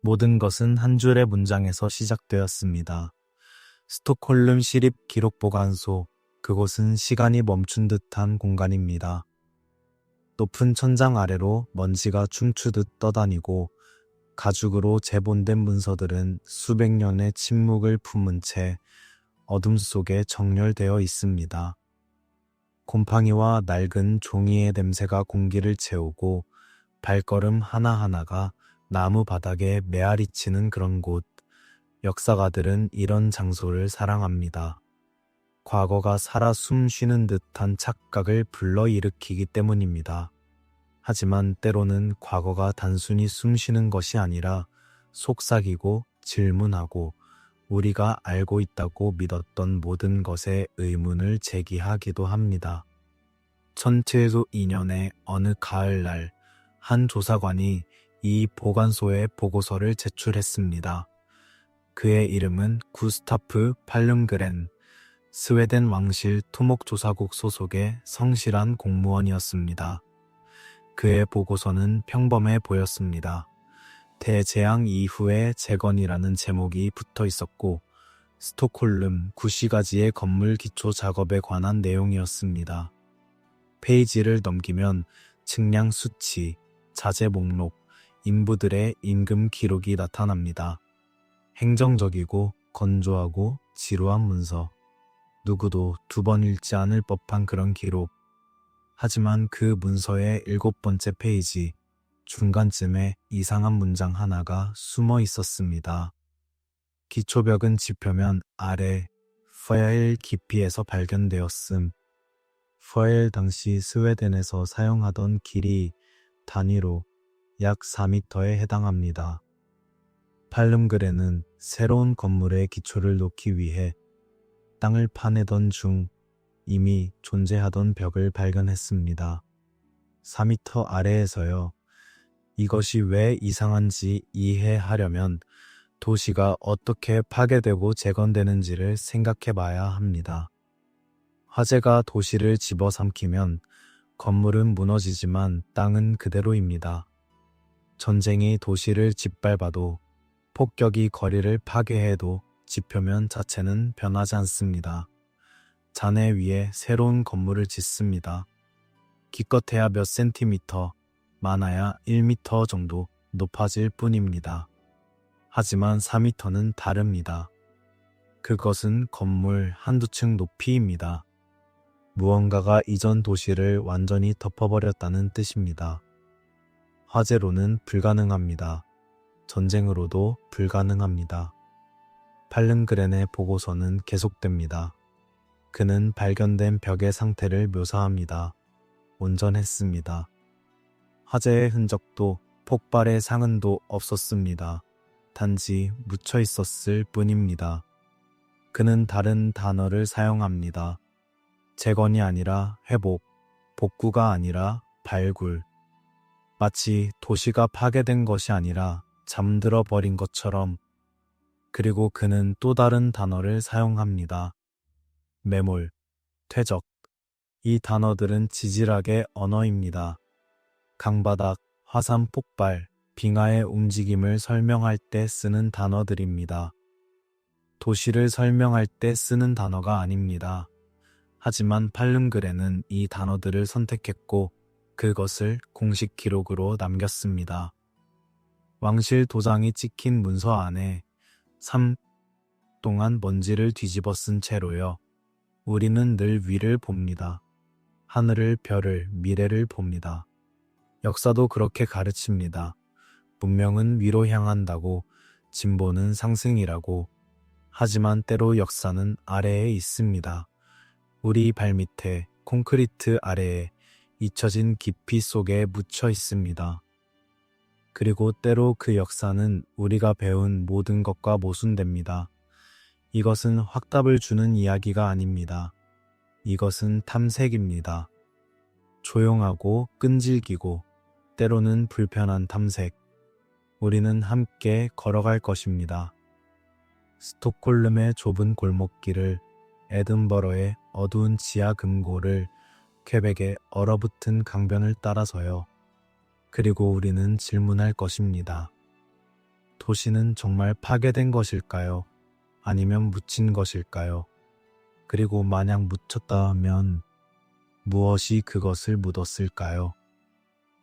모든 것은 한 줄의 문장에서 시작되었습니다. 스톡홀름 시립 기록보관소, 그곳은 시간이 멈춘 듯한 공간입니다. 높은 천장 아래로 먼지가 춤추듯 떠다니고 가죽으로 재본된 문서들은 수백 년의 침묵을 품은 채 어둠 속에 정렬되어 있습니다. 곰팡이와 낡은 종이의 냄새가 공기를 채우고 발걸음 하나하나가 나무 바닥에 메아리치는 그런 곳. 역사가들은 이런 장소를 사랑합니다. 과거가 살아 숨쉬는 듯한 착각을 불러일으키기 때문입니다. 하지만 때로는 과거가 단순히 숨쉬는 것이 아니라 속삭이고 질문하고 우리가 알고 있다고 믿었던 모든 것에 의문을 제기하기도 합니다. 1702년의 어느 가을날, 한 조사관이 이 보관소에 보고서를 제출했습니다. 그의 이름은 구스타프 팔름그렌, 스웨덴 왕실 토목조사국 소속의 성실한 공무원이었습니다. 그의 보고서는 평범해 보였습니다. 대재앙 이후의 재건이라는 제목이 붙어 있었고 스톡홀름 9시가지의 건물 기초 작업에 관한 내용이었습니다. 페이지를 넘기면 측량 수치, 자재 목록, 인부들의 임금 기록이 나타납니다. 행정적이고 건조하고 지루한 문서, 누구도 두 번 읽지 않을 법한 그런 기록. 하지만 그 문서의 7번째 페이지, 중간쯤에 이상한 문장 하나가 숨어 있었습니다. 기초벽은 지표면 아래 파일 깊이에서 발견되었음. 파일 당시 스웨덴에서 사용하던 길이 단위로 약 4m에 해당합니다. 팔름그렌은 새로운 건물의 기초를 놓기 위해 땅을 파내던 중 이미 존재하던 벽을 발견했습니다. 4m 아래에서요. 이것이 왜 이상한지 이해하려면 도시가 어떻게 파괴되고 재건되는지를 생각해 봐야 합니다. 화재가 도시를 집어삼키면 건물은 무너지지만 땅은 그대로입니다. 전쟁이 도시를 짓밟아도 폭격이 거리를 파괴해도 지표면 자체는 변하지 않습니다. 잔해 위에 새로운 건물을 짓습니다. 기껏해야 몇 센티미터, 많아야 1m 정도 높아질 뿐입니다. 하지만 4m는 다릅니다. 그것은 건물 한두 층 높이입니다. 무언가가 이전 도시를 완전히 덮어버렸다는 뜻입니다. 화재로는 불가능합니다. 전쟁으로도 불가능합니다. 팔름그렌의 보고서는 계속됩니다. 그는 발견된 벽의 상태를 묘사합니다. 온전했습니다. 화재의 흔적도 폭발의 상흔도 없었습니다. 단지 묻혀 있었을 뿐입니다. 그는 다른 단어를 사용합니다. 재건이 아니라 회복, 복구가 아니라 발굴. 마치 도시가 파괴된 것이 아니라 잠들어 버린 것처럼. 그리고 그는 또 다른 단어를 사용합니다. 매몰, 퇴적. 이 단어들은 지질학의 언어입니다. 강바닥, 화산 폭발, 빙하의 움직임을 설명할 때 쓰는 단어들입니다. 도시를 설명할 때 쓰는 단어가 아닙니다. 하지만 팔름그렌은 이 단어들을 선택했고 그것을 공식 기록으로 남겼습니다. 왕실 도장이 찍힌 문서 안에 3 동안 먼지를 뒤집어 쓴 채로요. 우리는 늘 위를 봅니다. 하늘을, 별을, 미래를 봅니다. 역사도 그렇게 가르칩니다. 문명은 위로 향한다고, 진보는 상승이라고. 하지만 때로 역사는 아래에 있습니다. 우리 발밑에, 콘크리트 아래에 잊혀진 깊이 속에 묻혀 있습니다. 그리고 때로 그 역사는 우리가 배운 모든 것과 모순됩니다. 이것은 확답을 주는 이야기가 아닙니다. 이것은 탐색입니다. 조용하고 끈질기고 때로는 불편한 탐색. 우리는 함께 걸어갈 것입니다. 스톡홀름의 좁은 골목길을, 에든버러의 어두운 지하 금고를, 퀘벡의 얼어붙은 강변을 따라서요. 그리고 우리는 질문할 것입니다. 도시는 정말 파괴된 것일까요? 아니면 묻힌 것일까요? 그리고 만약 묻혔다면 무엇이 그것을 묻었을까요?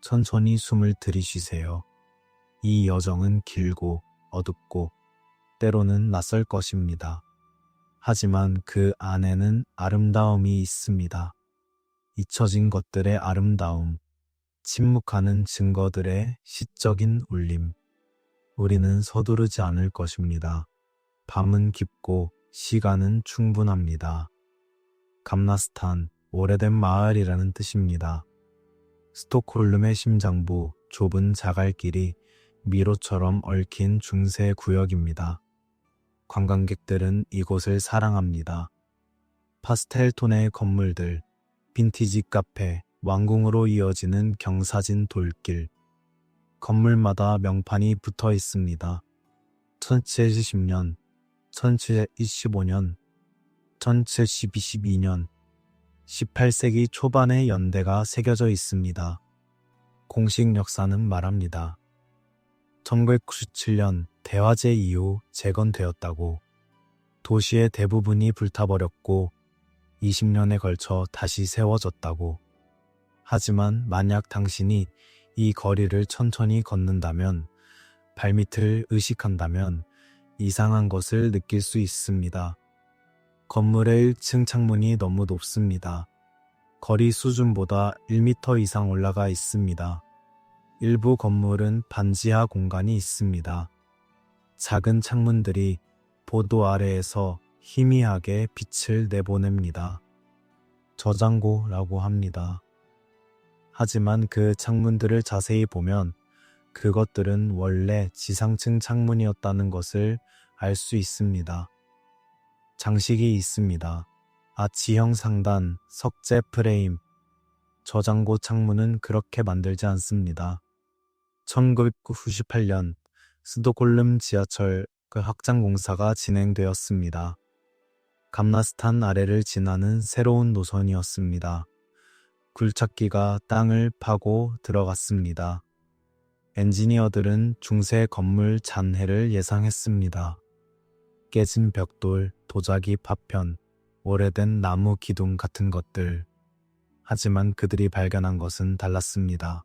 천천히 숨을 들이쉬세요. 이 여정은 길고 어둡고 때로는 낯설 것입니다. 하지만 그 안에는 아름다움이 있습니다. 잊혀진 것들의 아름다움, 침묵하는 증거들의 시적인 울림. 우리는 서두르지 않을 것입니다. 밤은 깊고 시간은 충분합니다. 감나스탄, 오래된 마을이라는 뜻입니다. 스톡홀름의 심장부, 좁은 자갈길이 미로처럼 얽힌 중세 구역입니다. 관광객들은 이곳을 사랑합니다. 파스텔 톤의 건물들, 빈티지 카페, 왕궁으로 이어지는 경사진 돌길. 건물마다 명판이 붙어 있습니다. 1710년, 1725년, 1722년, 18세기 초반의 연대가 새겨져 있습니다. 공식 역사는 말합니다. 1997년 대화재 이후 재건되었다고. 도시의 대부분이 불타버렸고 20년에 걸쳐 다시 세워졌다고. 하지만 만약 당신이 이 거리를 천천히 걷는다면, 발밑을 의식한다면 이상한 것을 느낄 수 있습니다. 건물의 1층 창문이 너무 높습니다. 거리 수준보다 1m 이상 올라가 있습니다. 일부 건물은 반지하 공간이 있습니다. 작은 창문들이 보도 아래에서 희미하게 빛을 내보냅니다. 저장고라고 합니다. 하지만 그 창문들을 자세히 보면 그것들은 원래 지상층 창문이었다는 것을 알 수 있습니다. 장식이 있습니다. 아치형 상단, 석재 프레임. 저장고 창문은 그렇게 만들지 않습니다. 1998년 스톡홀름 지하철 그 확장 공사가 진행되었습니다. 감나스탄 아래를 지나는 새로운 노선이었습니다. 굴착기가 땅을 파고 들어갔습니다. 엔지니어들은 중세 건물 잔해를 예상했습니다. 깨진 벽돌, 도자기 파편, 오래된 나무 기둥 같은 것들. 하지만 그들이 발견한 것은 달랐습니다.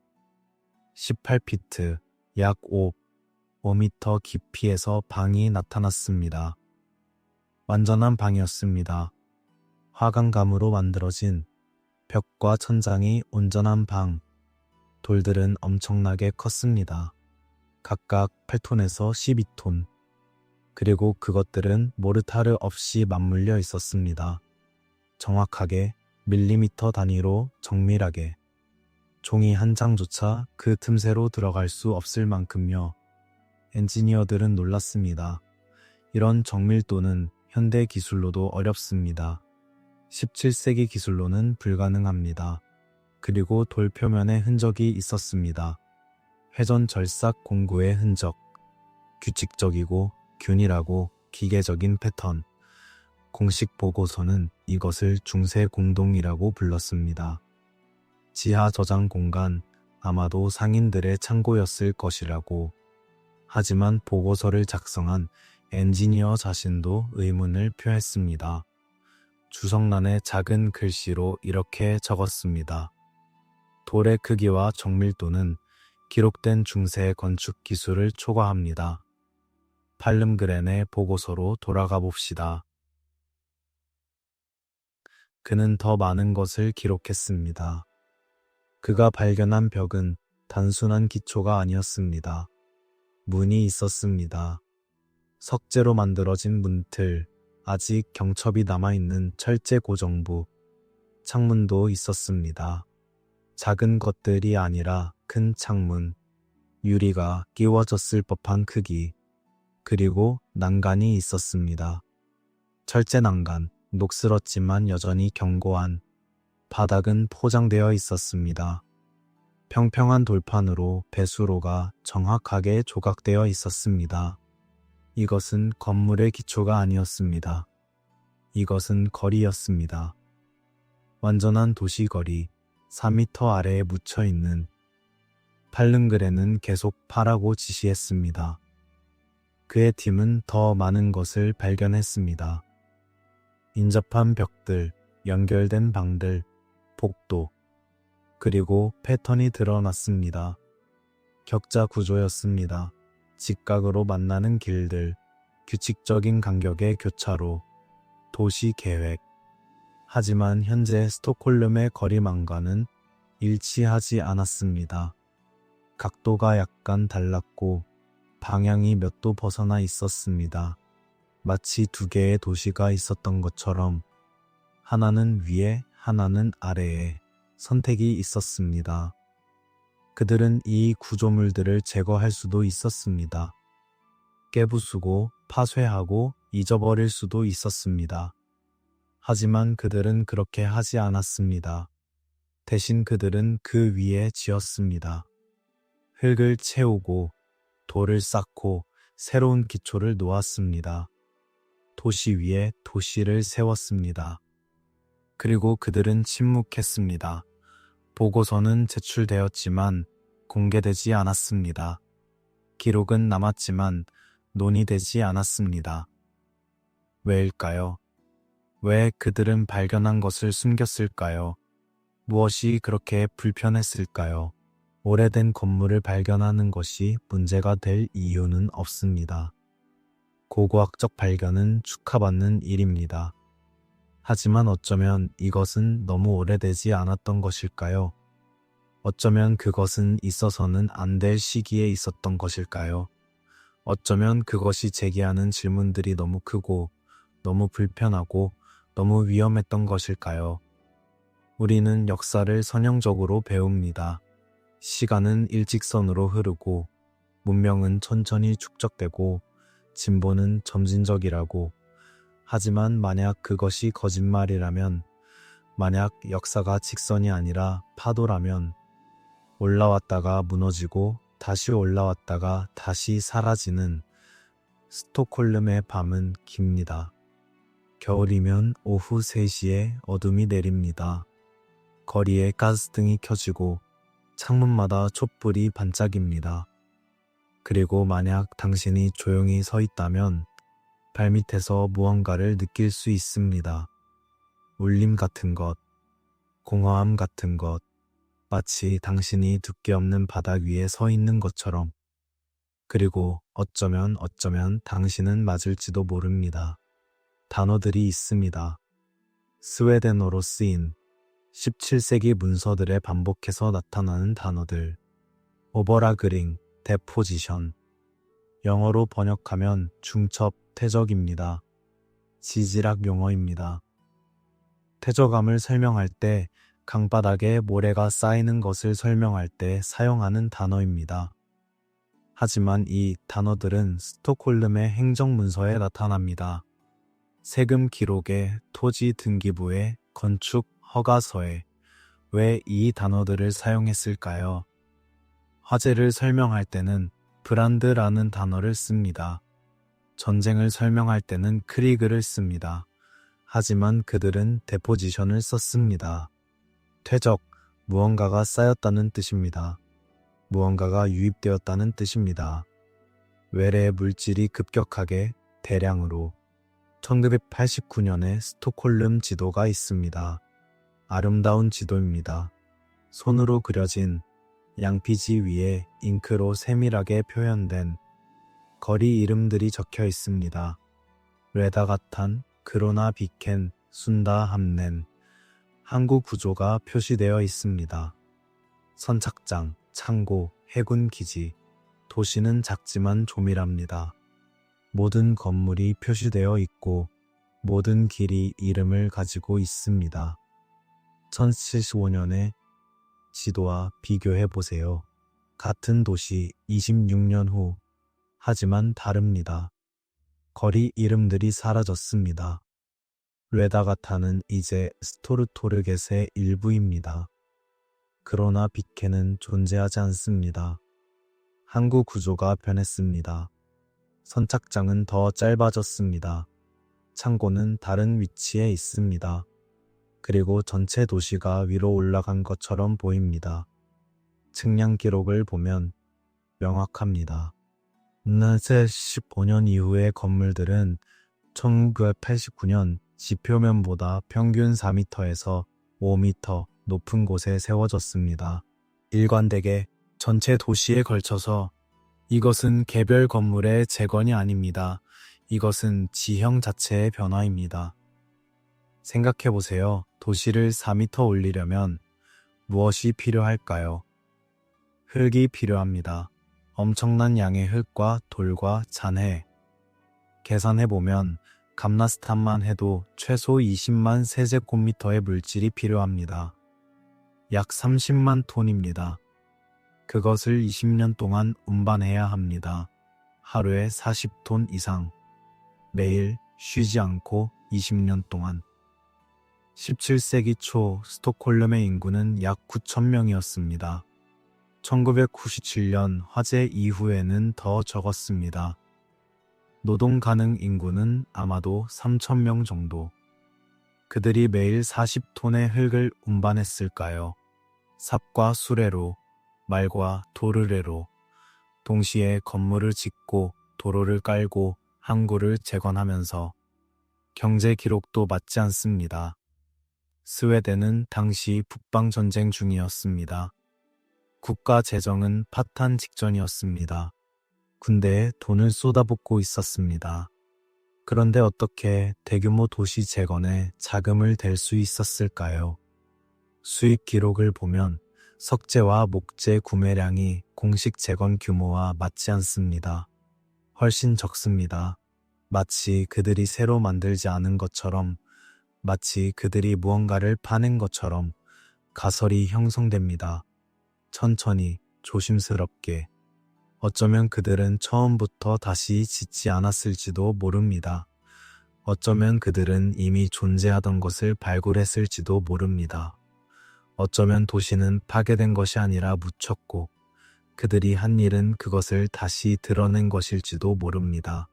18피트, 약 5m 깊이에서 방이 나타났습니다. 완전한 방이었습니다. 화강감으로 만들어진 벽과 천장이 온전한 방. 돌들은 엄청나게 컸습니다. 각각 8톤에서 12톤. 그리고 그것들은 모르타르 없이 맞물려 있었습니다. 정확하게 밀리미터 단위로 정밀하게. 종이 한 장조차 그 틈새로 들어갈 수 없을 만큼요. 엔지니어들은 놀랐습니다. 이런 정밀도는 현대 기술로도 어렵습니다. 17세기 기술로는 불가능합니다. 그리고 돌 표면에 흔적이 있었습니다. 회전 절삭 공구의 흔적. 규칙적이고 균일하고 기계적인 패턴. 공식 보고서는 이것을 중세 공동이라고 불렀습니다. 지하 저장 공간, 아마도 상인들의 창고였을 것이라고. 하지만 보고서를 작성한 엔지니어 자신도 의문을 표했습니다. 주석란에 작은 글씨로 이렇게 적었습니다. 돌의 크기와 정밀도는 기록된 중세 건축 기술을 초과합니다. 팔름그렌의 보고서로 돌아가 봅시다. 그는 더 많은 것을 기록했습니다. 그가 발견한 벽은 단순한 기초가 아니었습니다. 문이 있었습니다. 석재로 만들어진 문틀, 아직 경첩이 남아있는 철제 고정부, 창문도 있었습니다. 작은 것들이 아니라 큰 창문, 유리가 끼워졌을 법한 크기, 그리고 난간이 있었습니다. 철제 난간, 녹슬었지만 여전히 견고한. 바닥은 포장되어 있었습니다. 평평한 돌판으로 배수로가 정확하게 조각되어 있었습니다. 이것은 건물의 기초가 아니었습니다. 이것은 거리였습니다. 완전한 도시거리, 4m 아래에 묻혀있는. 팔름그렌은 계속 파라고 지시했습니다. 그의 팀은 더 많은 것을 발견했습니다. 인접한 벽들, 연결된 방들, 복도, 그리고 패턴이 드러났습니다. 격자 구조였습니다. 직각으로 만나는 길들, 규칙적인 간격의 교차로, 도시 계획. 하지만 현재 스톡홀름의 거리망과는 일치하지 않았습니다. 각도가 약간 달랐고 방향이 몇 도 벗어나 있었습니다. 마치 두 개의 도시가 있었던 것처럼 하나는 위에, 하나는 아래에 선택이 있었습니다. 그들은 이 구조물들을 제거할 수도 있었습니다. 깨부수고 파쇄하고 잊어버릴 수도 있었습니다. 하지만 그들은 그렇게 하지 않았습니다. 대신 그들은 그 위에 지었습니다. 흙을 채우고 돌을 쌓고 새로운 기초를 놓았습니다. 도시 위에 도시를 세웠습니다. 그리고 그들은 침묵했습니다. 보고서는 제출되었지만 공개되지 않았습니다. 기록은 남았지만 논의되지 않았습니다. 왜일까요? 왜 그들은 발견한 것을 숨겼을까요? 무엇이 그렇게 불편했을까요? 오래된 건물을 발견하는 것이 문제가 될 이유는 없습니다. 고고학적 발견은 축하받는 일입니다. 하지만 어쩌면 이것은 너무 오래되지 않았던 것일까요? 어쩌면 그것은 있어서는 안 될 시기에 있었던 것일까요? 어쩌면 그것이 제기하는 질문들이 너무 크고 너무 불편하고 너무 위험했던 것일까요? 우리는 역사를 선형적으로 배웁니다. 시간은 일직선으로 흐르고 문명은 천천히 축적되고 진보는 점진적이라고. 하지만 만약 그것이 거짓말이라면, 만약 역사가 직선이 아니라 파도라면 올라왔다가 무너지고 다시 올라왔다가 다시 사라지는 스톡홀름의 밤은 깁니다. 겨울이면 오후 3시에 어둠이 내립니다. 거리에 가스등이 켜지고 창문마다 촛불이 반짝입니다. 그리고 만약 당신이 조용히 서 있다면 발밑에서 무언가를 느낄 수 있습니다. 울림 같은 것, 공허함 같은 것, 마치 당신이 두께 없는 바닥 위에 서 있는 것처럼. 그리고 어쩌면 당신은 맞을지도 모릅니다. 단어들이 있습니다. 스웨덴어로 쓰인 17세기 문서들에 반복해서 나타나는 단어들. 오버라그링, 데포지션. 영어로 번역하면 중첩, 퇴적입니다. 지질학 용어입니다. 퇴적감을 설명할 때 강바닥에 모래가 쌓이는 것을 설명할 때 사용하는 단어입니다. 하지만 이 단어들은 스톡홀름의 행정문서에 나타납니다. 세금 기록에, 토지 등기부에, 건축 허가서에. 왜 이 단어들을 사용했을까요? 화재를 설명할 때는 브란드라는 단어를 씁니다. 전쟁을 설명할 때는 크리그를 씁니다. 하지만 그들은 데포지션을 썼습니다. 퇴적, 무언가가 쌓였다는 뜻입니다. 무언가가 유입되었다는 뜻입니다. 외래의 물질이 급격하게 대량으로. 1989년에 스톡홀름 지도가 있습니다. 아름다운 지도입니다. 손으로 그려진 양피지 위에 잉크로 세밀하게 표현된 거리 이름들이 적혀 있습니다. 레다가탄, 그로나 비켄, 순다 함넨. 항구 구조가 표시되어 있습니다. 선착장, 창고, 해군 기지. 도시는 작지만 조밀합니다. 모든 건물이 표시되어 있고 모든 길이 이름을 가지고 있습니다. 1075년의 지도와 비교해 보세요. 같은 도시 26년 후. 하지만 다릅니다. 거리 이름들이 사라졌습니다. 레다가타는 이제 스토르토르겟의 일부입니다. 그러나 비케는 존재하지 않습니다. 항구 구조가 변했습니다. 선착장은 더 짧아졌습니다. 창고는 다른 위치에 있습니다. 그리고 전체 도시가 위로 올라간 것처럼 보입니다. 측량 기록을 보면 명확합니다. 제 15년 이후의 건물들은 1989년 지표면보다 평균 4m에서 5m 높은 곳에 세워졌습니다. 일관되게 전체 도시에 걸쳐서. 이것은 개별 건물의 재건이 아닙니다. 이것은 지형 자체의 변화입니다. 생각해 보세요. 도시를 4m 올리려면 무엇이 필요할까요? 흙이 필요합니다. 엄청난 양의 흙과 돌과 잔해. 계산해 보면 감나스탄만 해도 최소 20만 세제곱미터의 물질이 필요합니다. 약 30만 톤입니다. 그것을 20년 동안 운반해야 합니다. 하루에 40톤 이상. 매일 쉬지 않고 20년 동안. 17세기 초 스톡홀름의 인구는 약 9천 명이었습니다. 1997년 화재 이후에는 더 적었습니다. 노동 가능 인구는 아마도 3천 명 정도. 그들이 매일 40톤의 흙을 운반했을까요? 삽과 수레로, 말과 도르래로, 동시에 건물을 짓고 도로를 깔고 항구를 재건하면서. 경제 기록도 맞지 않습니다. 스웨덴은 당시 북방전쟁 중이었습니다. 국가 재정은 파탄 직전이었습니다. 군대에 돈을 쏟아붓고 있었습니다. 그런데 어떻게 대규모 도시 재건에 자금을 댈 수 있었을까요? 수익 기록을 보면 석재와 목재 구매량이 공식 재건 규모와 맞지 않습니다. 훨씬 적습니다. 마치 그들이 새로 만들지 않은 것처럼, 마치 그들이 무언가를 파낸 것처럼 가설이 형성됩니다. 천천히, 조심스럽게. 어쩌면 그들은 처음부터 다시 짓지 않았을지도 모릅니다. 어쩌면 그들은 이미 존재하던 것을 발굴했을지도 모릅니다. 어쩌면 도시는 파괴된 것이 아니라 묻혔고 그들이 한 일은 그것을 다시 드러낸 것일지도 모릅니다.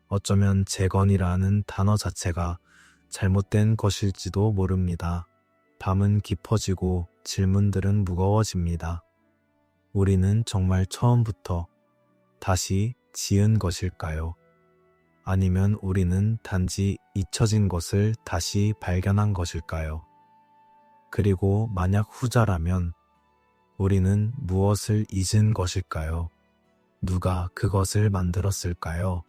어쩌면 재건이라는 단어 자체가 잘못된 것일지도 모릅니다. 밤은 깊어지고 질문들은 무거워집니다. 우리는 정말 처음부터 다시 지은 것일까요? 아니면 우리는 단지 잊혀진 것을 다시 발견한 것일까요? 그리고 만약 후자라면 우리는 무엇을 잊은 것일까요? 누가 그것을 만들었을까요?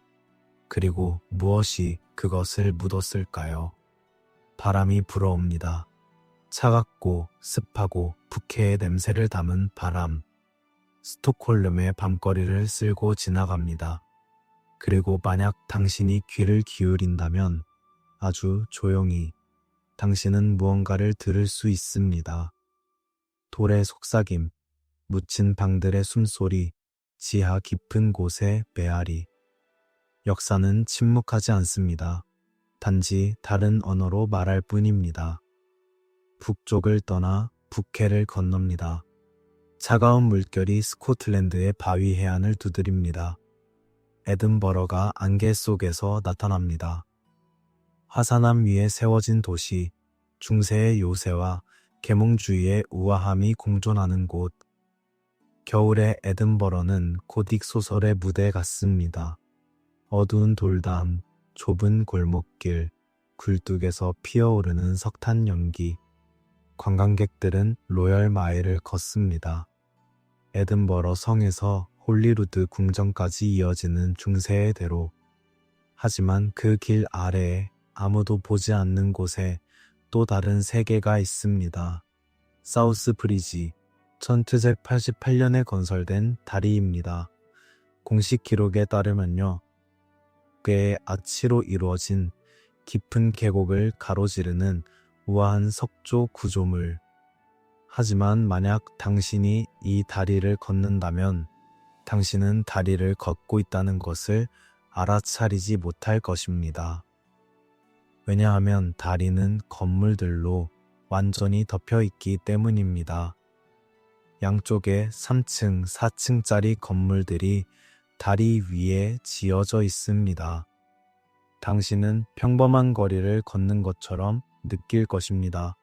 그리고 무엇이 그것을 묻었을까요? 바람이 불어옵니다. 차갑고 습하고 부캐의 냄새를 담은 바람. 스톡홀름의 밤거리를 쓸고 지나갑니다. 그리고 만약 당신이 귀를 기울인다면 아주 조용히 당신은 무언가를 들을 수 있습니다. 돌의 속삭임, 묻힌 방들의 숨소리, 지하 깊은 곳의 메아리. 역사는 침묵하지 않습니다. 단지 다른 언어로 말할 뿐입니다. 북쪽을 떠나 북해를 건넙니다. 차가운 물결이 스코틀랜드의 바위 해안을 두드립니다. 에든버러가 안개 속에서 나타납니다. 화산암 위에 세워진 도시, 중세의 요새와 계몽주의의 우아함이 공존하는 곳. 겨울의 에든버러는 고딕 소설의 무대 같습니다. 어두운 돌담, 좁은 골목길, 굴뚝에서 피어오르는 석탄 연기. 관광객들은 로열 마일을 걷습니다. 에든버러 성에서 홀리루드 궁전까지 이어지는 중세의 대로. 하지만 그 길 아래에 아무도 보지 않는 곳에 또 다른 세계가 있습니다. 사우스 브리지, 1788년에 건설된 다리입니다. 공식 기록에 따르면요, 꽤의 아치로 이루어진 깊은 계곡을 가로지르는 우아한 석조 구조물. 하지만 만약 당신이 이 다리를 걷는다면 당신은 다리를 걷고 있다는 것을 알아차리지 못할 것입니다. 왜냐하면 다리는 건물들로 완전히 덮여 있기 때문입니다. 양쪽에 3층, 4층짜리 건물들이 다리 위에 지어져 있습니다. 당신은 평범한 거리를 걷는 것처럼 느낄 것입니다.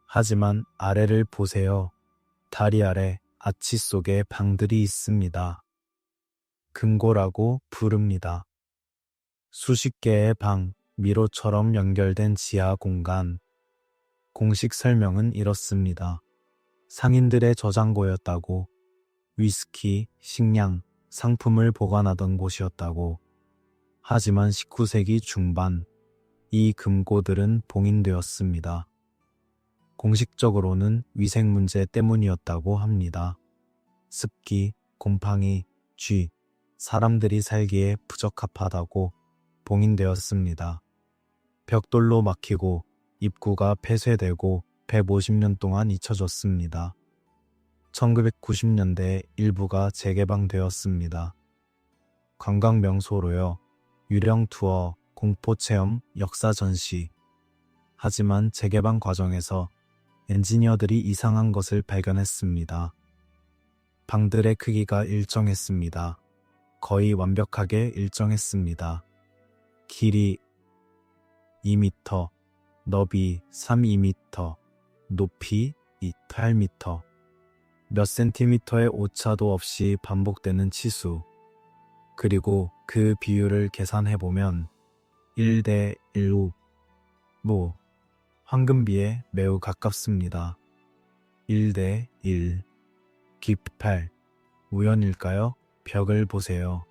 하지만 아래를 보세요. 다리 아래 아치 속에 방들이 있습니다. 금고라고 부릅니다. 수십 개의 방, 미로처럼 연결된 지하 공간. 공식 설명은 이렇습니다. 상인들의 저장고였다고, 위스키, 식량, 상품을 보관하던 곳이었다고. 하지만 19세기 중반, 이 금고들은 봉인되었습니다. 공식적으로는 위생 문제 때문이었다고 합니다. 습기, 곰팡이, 쥐, 사람들이 살기에 부적합하다고 봉인되었습니다. 벽돌로 막히고 입구가 폐쇄되고 150년 동안 잊혀졌습니다. 1990년대에 일부가 재개방되었습니다. 관광 명소로요. 유령 투어, 공포 체험, 역사 전시. 하지만 재개방 과정에서 엔지니어들이 이상한 것을 발견했습니다. 방들의 크기가 일정했습니다. 거의 완벽하게 일정했습니다. 길이 2m, 너비 3~2m, 높이 2~8m. 몇 센티미터의 오차도 없이 반복되는 치수. 그리고 그 비율을 계산해보면 1:1.5, 황금비에 매우 가깝습니다. 1:1. 깊이 8. 우연일까요? 벽을 보세요.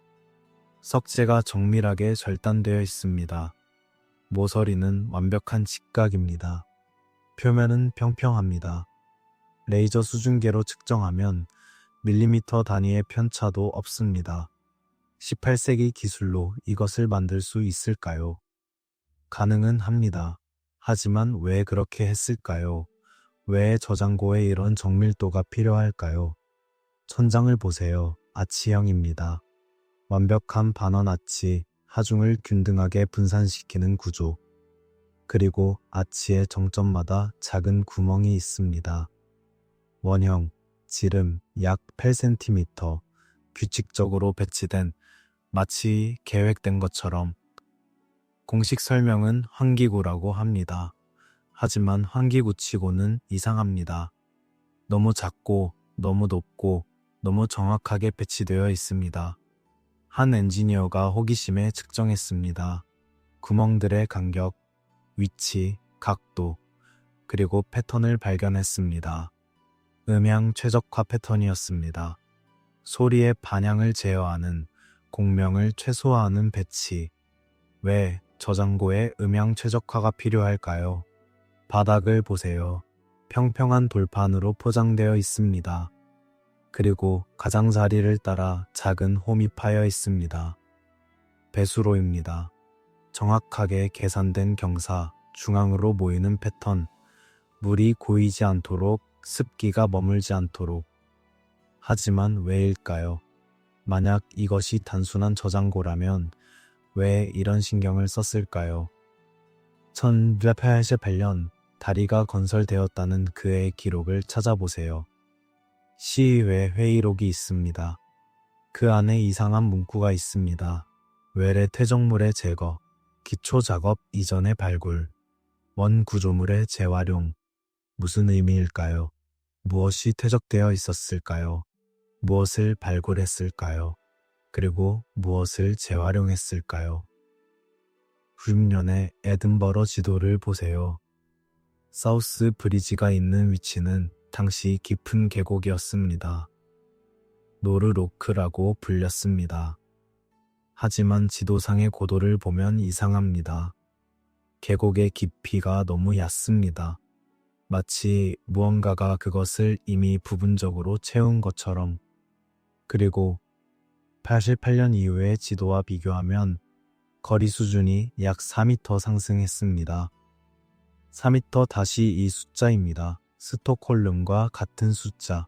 석재가 정밀하게 절단되어 있습니다. 모서리는 완벽한 직각입니다. 표면은 평평합니다. 레이저 수증계로 측정하면 밀리미터 단위의 편차도 없습니다. 18세기 기술로 이것을 만들 수 있을까요? 가능은 합니다. 하지만 왜 그렇게 했을까요? 왜 저장고에 이런 정밀도가 필요할까요? 천장을 보세요. 아치형입니다. 완벽한 반원 아치, 하중을 균등하게 분산시키는 구조. 그리고 아치의 정점마다 작은 구멍이 있습니다. 원형, 지름 약 8cm, 규칙적으로 배치된 마치 계획된 것처럼. 공식 설명은 환기구라고 합니다. 하지만 환기구치고는 이상합니다. 너무 작고 너무 높고 너무 정확하게 배치되어 있습니다. 한 엔지니어가 호기심에 측정했습니다. 구멍들의 간격, 위치, 각도, 그리고 패턴을 발견했습니다. 음향 최적화 패턴이었습니다. 소리의 반향을 제어하는, 공명을 최소화하는 배치. 왜 저장고에 음향 최적화가 필요할까요? 바닥을 보세요. 평평한 돌판으로 포장되어 있습니다. 그리고 가장자리를 따라 작은 홈이 파여 있습니다. 배수로입니다. 정확하게 계산된 경사, 중앙으로 모이는 패턴, 물이 고이지 않도록, 습기가 머물지 않도록. 하지만 왜일까요? 만약 이것이 단순한 저장고라면 왜 이런 신경을 썼을까요? 1988년 다리가 건설되었다는 그의 기록을 찾아보세요. 시의회 회의록이 있습니다. 그 안에 이상한 문구가 있습니다. 외래 퇴적물의 제거, 기초 작업 이전의 발굴, 원 구조물의 재활용. 무슨 의미일까요? 무엇이 퇴적되어 있었을까요? 무엇을 발굴했을까요? 그리고 무엇을 재활용했을까요? 90년의 에든버러 지도를 보세요. 사우스 브리지가 있는 위치는 당시 깊은 계곡이었습니다. 노르로크라고 불렸습니다. 하지만 지도상의 고도를 보면 이상합니다. 계곡의 깊이가 너무 얕습니다. 마치 무언가가 그것을 이미 부분적으로 채운 것처럼. 그리고 88년 이후의 지도와 비교하면 거리 수준이 약 4m 상승했습니다. 4m 다시 이 숫자입니다. 스톡홀름과 같은 숫자.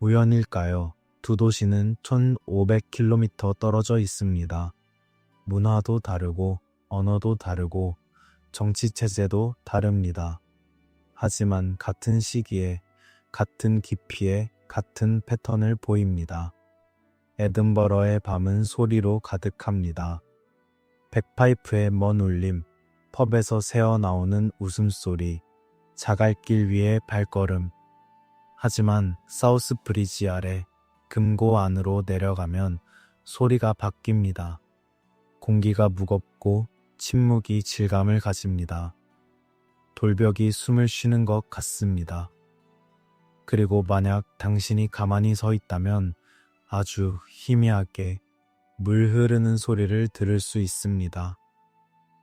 우연일까요? 두 도시는 1500km 떨어져 있습니다. 문화도 다르고 언어도 다르고 정치 체제도 다릅니다. 하지만 같은 시기에 같은 깊이에 같은 패턴을 보입니다. 에든버러의 밤은 소리로 가득합니다. 백파이프의 먼 울림, 펍에서 새어나오는 웃음소리, 자갈길 위의 발걸음. 하지만 사우스 브리지 아래 금고 안으로 내려가면 소리가 바뀝니다. 공기가 무겁고 침묵이 질감을 가집니다. 돌벽이 숨을 쉬는 것 같습니다. 그리고 만약 당신이 가만히 서 있다면 아주 희미하게 물 흐르는 소리를 들을 수 있습니다.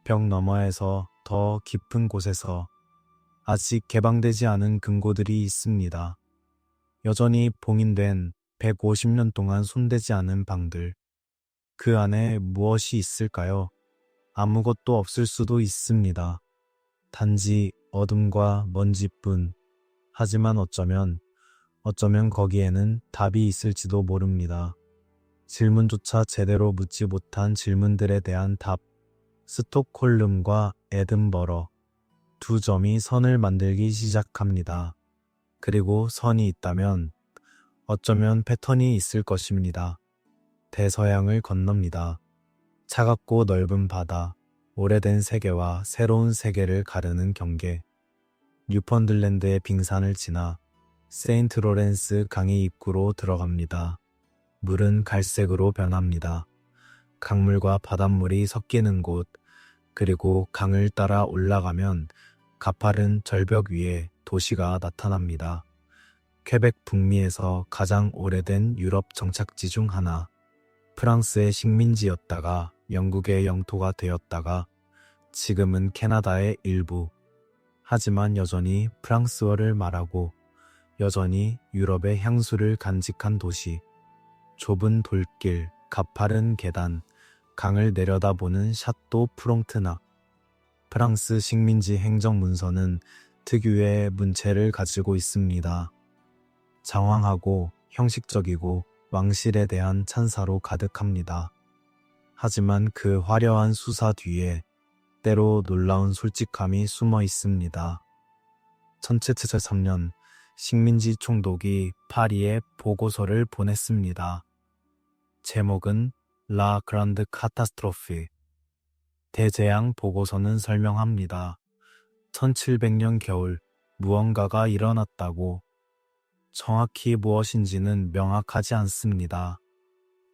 벽 너머에서 더 깊은 곳에서 아직 개방되지 않은 금고들이 있습니다. 여전히 봉인된 150년 동안 손대지 않은 방들. 그 안에 무엇이 있을까요? 아무것도 없을 수도 있습니다. 단지 어둠과 먼지뿐. 하지만 어쩌면 거기에는 답이 있을지도 모릅니다. 질문조차 제대로 묻지 못한 질문들에 대한 답. 스톡홀름과 에든버러. 두 점이 선을 만들기 시작합니다. 그리고 선이 있다면 어쩌면 패턴이 있을 것입니다. 대서양을 건넙니다. 차갑고 넓은 바다, 오래된 세계와 새로운 세계를 가르는 경계. 뉴펀들랜드의 빙산을 지나 세인트 로렌스 강의 입구로 들어갑니다. 물은 갈색으로 변합니다. 강물과 바닷물이 섞이는 곳, 그리고 강을 따라 올라가면 가파른 절벽 위에 도시가 나타납니다. 퀘벡 북미에서 가장 오래된 유럽 정착지 중 하나. 프랑스의 식민지였다가 영국의 영토가 되었다가 지금은 캐나다의 일부. 하지만 여전히 프랑스어를 말하고 여전히 유럽의 향수를 간직한 도시. 좁은 돌길, 가파른 계단, 강을 내려다보는 샤또 프롱트낙. 프랑스 식민지 행정문서는 특유의 문체를 가지고 있습니다. 장황하고 형식적이고 왕실에 대한 찬사로 가득합니다. 하지만 그 화려한 수사 뒤에 때로 놀라운 솔직함이 숨어 있습니다. 1773년 식민지 총독이 파리에 보고서를 보냈습니다. 제목은 라 그란드 카타스트로피. 대재앙 보고서는 설명합니다. 1700년 겨울 무언가가 일어났다고. 정확히 무엇인지는 명확하지 않습니다.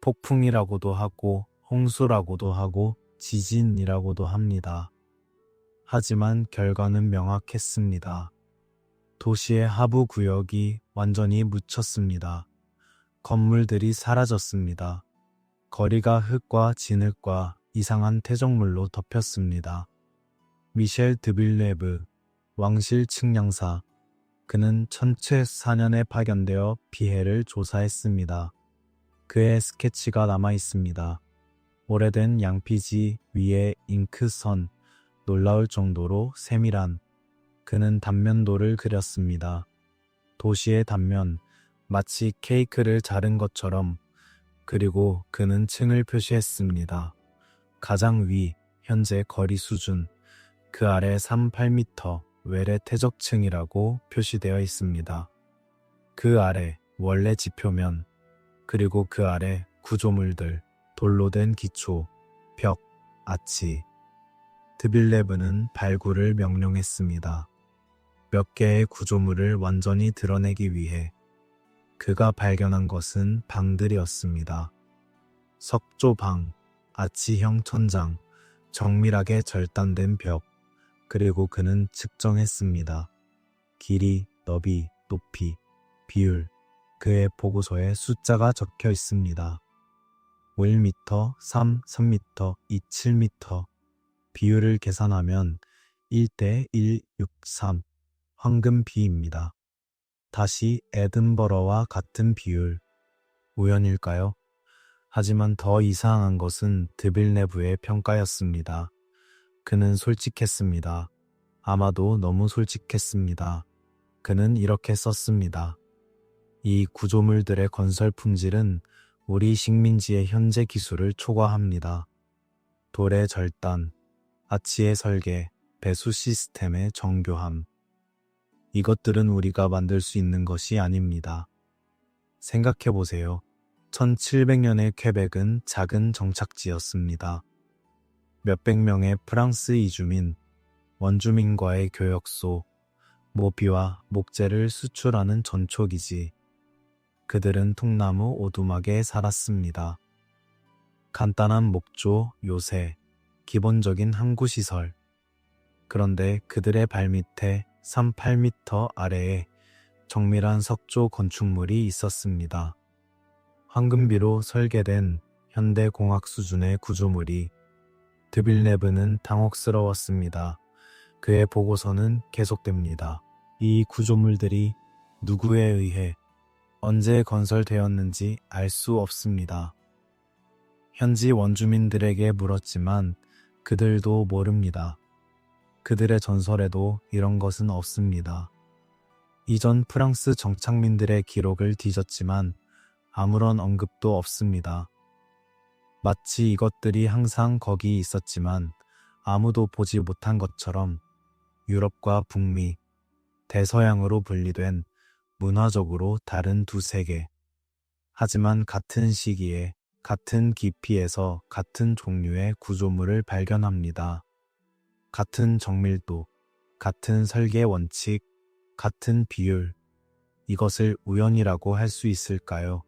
폭풍이라고도 하고 홍수라고도 하고 지진이라고도 합니다. 하지만 결과는 명확했습니다. 도시의 하부 구역이 완전히 묻혔습니다. 건물들이 사라졌습니다. 거리가 흙과 진흙과 이상한 퇴적물로 덮였습니다. 미셸 드빌레브, 왕실 측량사. 그는 1704년에 파견되어 피해를 조사했습니다. 그의 스케치가 남아 있습니다. 오래된 양피지 위에 잉크선, 놀라울 정도로 세밀한. 그는 단면도를 그렸습니다. 도시의 단면, 마치 케이크를 자른 것처럼. 그리고 그는 층을 표시했습니다. 가장 위, 현재 거리 수준, 그 아래 38m, 외래 퇴적층이라고 표시되어 있습니다. 그 아래 원래 지표면, 그리고 그 아래 구조물들, 돌로 된 기초, 벽, 아치. 드빌레브는 발굴을 명령했습니다. 몇 개의 구조물을 완전히 드러내기 위해 그가 발견한 것은 방들이었습니다. 석조방, 아치형 천장, 정밀하게 절단된 벽, 그리고 그는 측정했습니다. 길이, 너비, 높이, 비율, 그의 보고서에 숫자가 적혀 있습니다. 1m, 3m, 2, 7m. 비율을 계산하면 1대 163, 황금비입니다. 다시 에든버러와 같은 비율. 우연일까요? 하지만 더 이상한 것은 드빌레브의 평가였습니다. 그는 솔직했습니다. 아마도 너무 솔직했습니다. 그는 이렇게 썼습니다. 이 구조물들의 건설 품질은 우리 식민지의 현재 기술을 초과합니다. 돌의 절단, 아치의 설계, 배수 시스템의 정교함. 이것들은 우리가 만들 수 있는 것이 아닙니다. 생각해보세요. 1700년의 퀘벡은 작은 정착지였습니다. 몇백 명의 프랑스 이주민, 원주민과의 교역소, 모비와 목재를 수출하는 전초기지. 그들은 통나무 오두막에 살았습니다. 간단한 목조, 요새, 기본적인 항구 시설. 그런데 그들의 발밑에 8m 아래에 정밀한 석조 건축물이 있었습니다. 황금비로 설계된 현대공학 수준의 구조물이 드빌네브는 당혹스러웠습니다. 그의 보고서는 계속됩니다. 이 구조물들이 누구에 의해 언제 건설되었는지 알 수 없습니다. 현지 원주민들에게 물었지만 그들도 모릅니다. 그들의 전설에도 이런 것은 없습니다. 이전 프랑스 정착민들의 기록을 뒤졌지만 아무런 언급도 없습니다. 마치 이것들이 항상 거기 있었지만 아무도 보지 못한 것처럼 유럽과 북미, 대서양으로 분리된 문화적으로 다른 두 세계. 하지만 같은 시기에 같은 깊이에서 같은 종류의 구조물을 발견합니다. 같은 정밀도, 같은 설계 원칙, 같은 비율. 이것을 우연이라고 할 수 있을까요?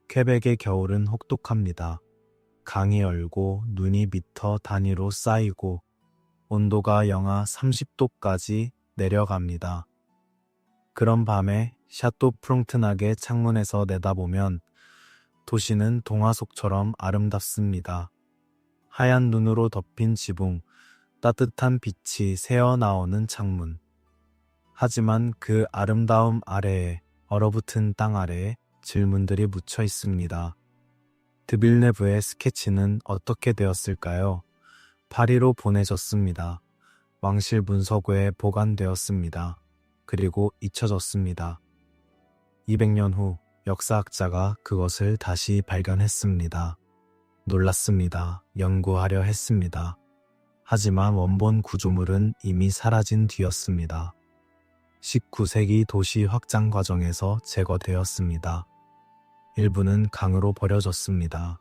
퀘벡의 겨울은 혹독합니다. 강이 얼고 눈이 미터 단위로 쌓이고 온도가 영하 30도까지 내려갑니다. 그런 밤에 샤또 프롱트낙의 창문에서 내다보면 도시는 동화 속처럼 아름답습니다. 하얀 눈으로 덮인 지붕, 따뜻한 빛이 새어나오는 창문. 하지만 그 아름다움 아래에, 얼어붙은 땅 아래에 질문들이 묻혀 있습니다. 드빌네브의 스케치는 어떻게 되었을까요? 파리로 보내졌습니다. 왕실 문서고에 보관되었습니다. 그리고 잊혀졌습니다. 200년 후 역사학자가 그것을 다시 발견했습니다. 놀랐습니다. 연구하려 했습니다. 하지만 원본 구조물은 이미 사라진 뒤였습니다. 19세기 도시 확장 과정에서 제거되었습니다. 일부는 강으로 버려졌습니다.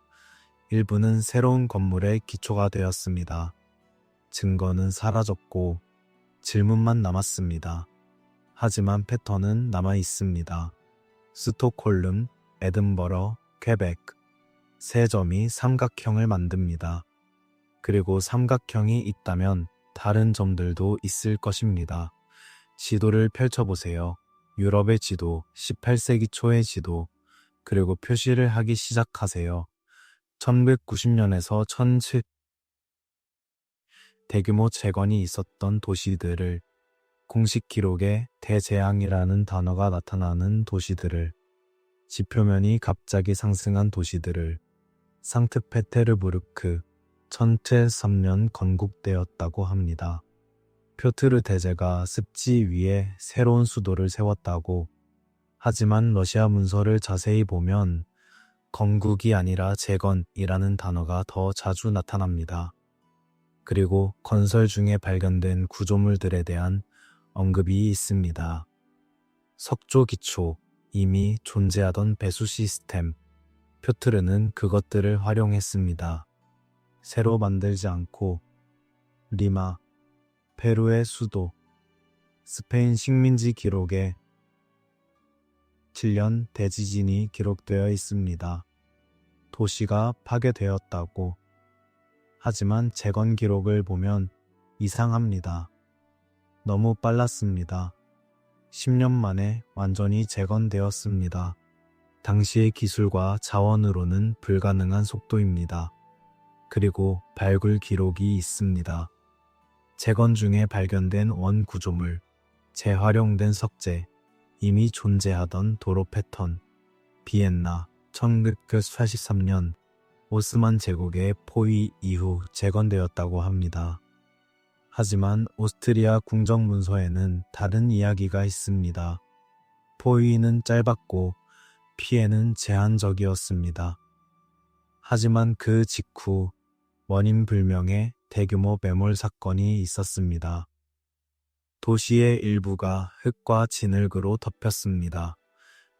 일부는 새로운 건물의 기초가 되었습니다. 증거는 사라졌고 질문만 남았습니다. 하지만 패턴은 남아 있습니다. 스톡홀름, 에든버러, 퀘벡. 세 점이 삼각형을 만듭니다. 그리고 삼각형이 있다면 다른 점들도 있을 것입니다. 지도를 펼쳐보세요. 유럽의 지도, 18세기 초의 지도, 그리고 표시를 하기 시작하세요. 1990년에서 1700 대규모 재건이 있었던 도시들을, 공식 기록에 대재앙이라는 단어가 나타나는 도시들을, 지표면이 갑자기 상승한 도시들을, 상트페테르부르크, 1003년 건국되었다고 합니다. 표트르 대제가 습지 위에 새로운 수도를 세웠다고. 하지만 러시아 문서를 자세히 보면 건국이 아니라 재건이라는 단어가 더 자주 나타납니다. 그리고 건설 중에 발견된 구조물들에 대한 언급이 있습니다. 석조 기초, 이미 존재하던 배수 시스템. 표트르는 그것들을 활용했습니다. 새로 만들지 않고. 리마, 페루의 수도, 스페인 식민지 기록에 7년 대지진이 기록되어 있습니다. 도시가 파괴되었다고. 하지만 재건 기록을 보면 이상합니다. 너무 빨랐습니다. 10년 만에 완전히 재건되었습니다. 당시의 기술과 자원으로는 불가능한 속도입니다. 그리고 발굴 기록이 있습니다. 재건 중에 발견된 원 구조물, 재활용된 석재, 이미 존재하던 도로 패턴. 비엔나, 1943년 오스만 제국의 포위 이후 재건되었다고 합니다. 하지만 오스트리아 궁정 문서에는 다른 이야기가 있습니다. 포위는 짧았고 피해는 제한적이었습니다. 하지만 그 직후 원인 불명의 대규모 매몰 사건이 있었습니다. 도시의 일부가 흙과 진흙으로 덮였습니다.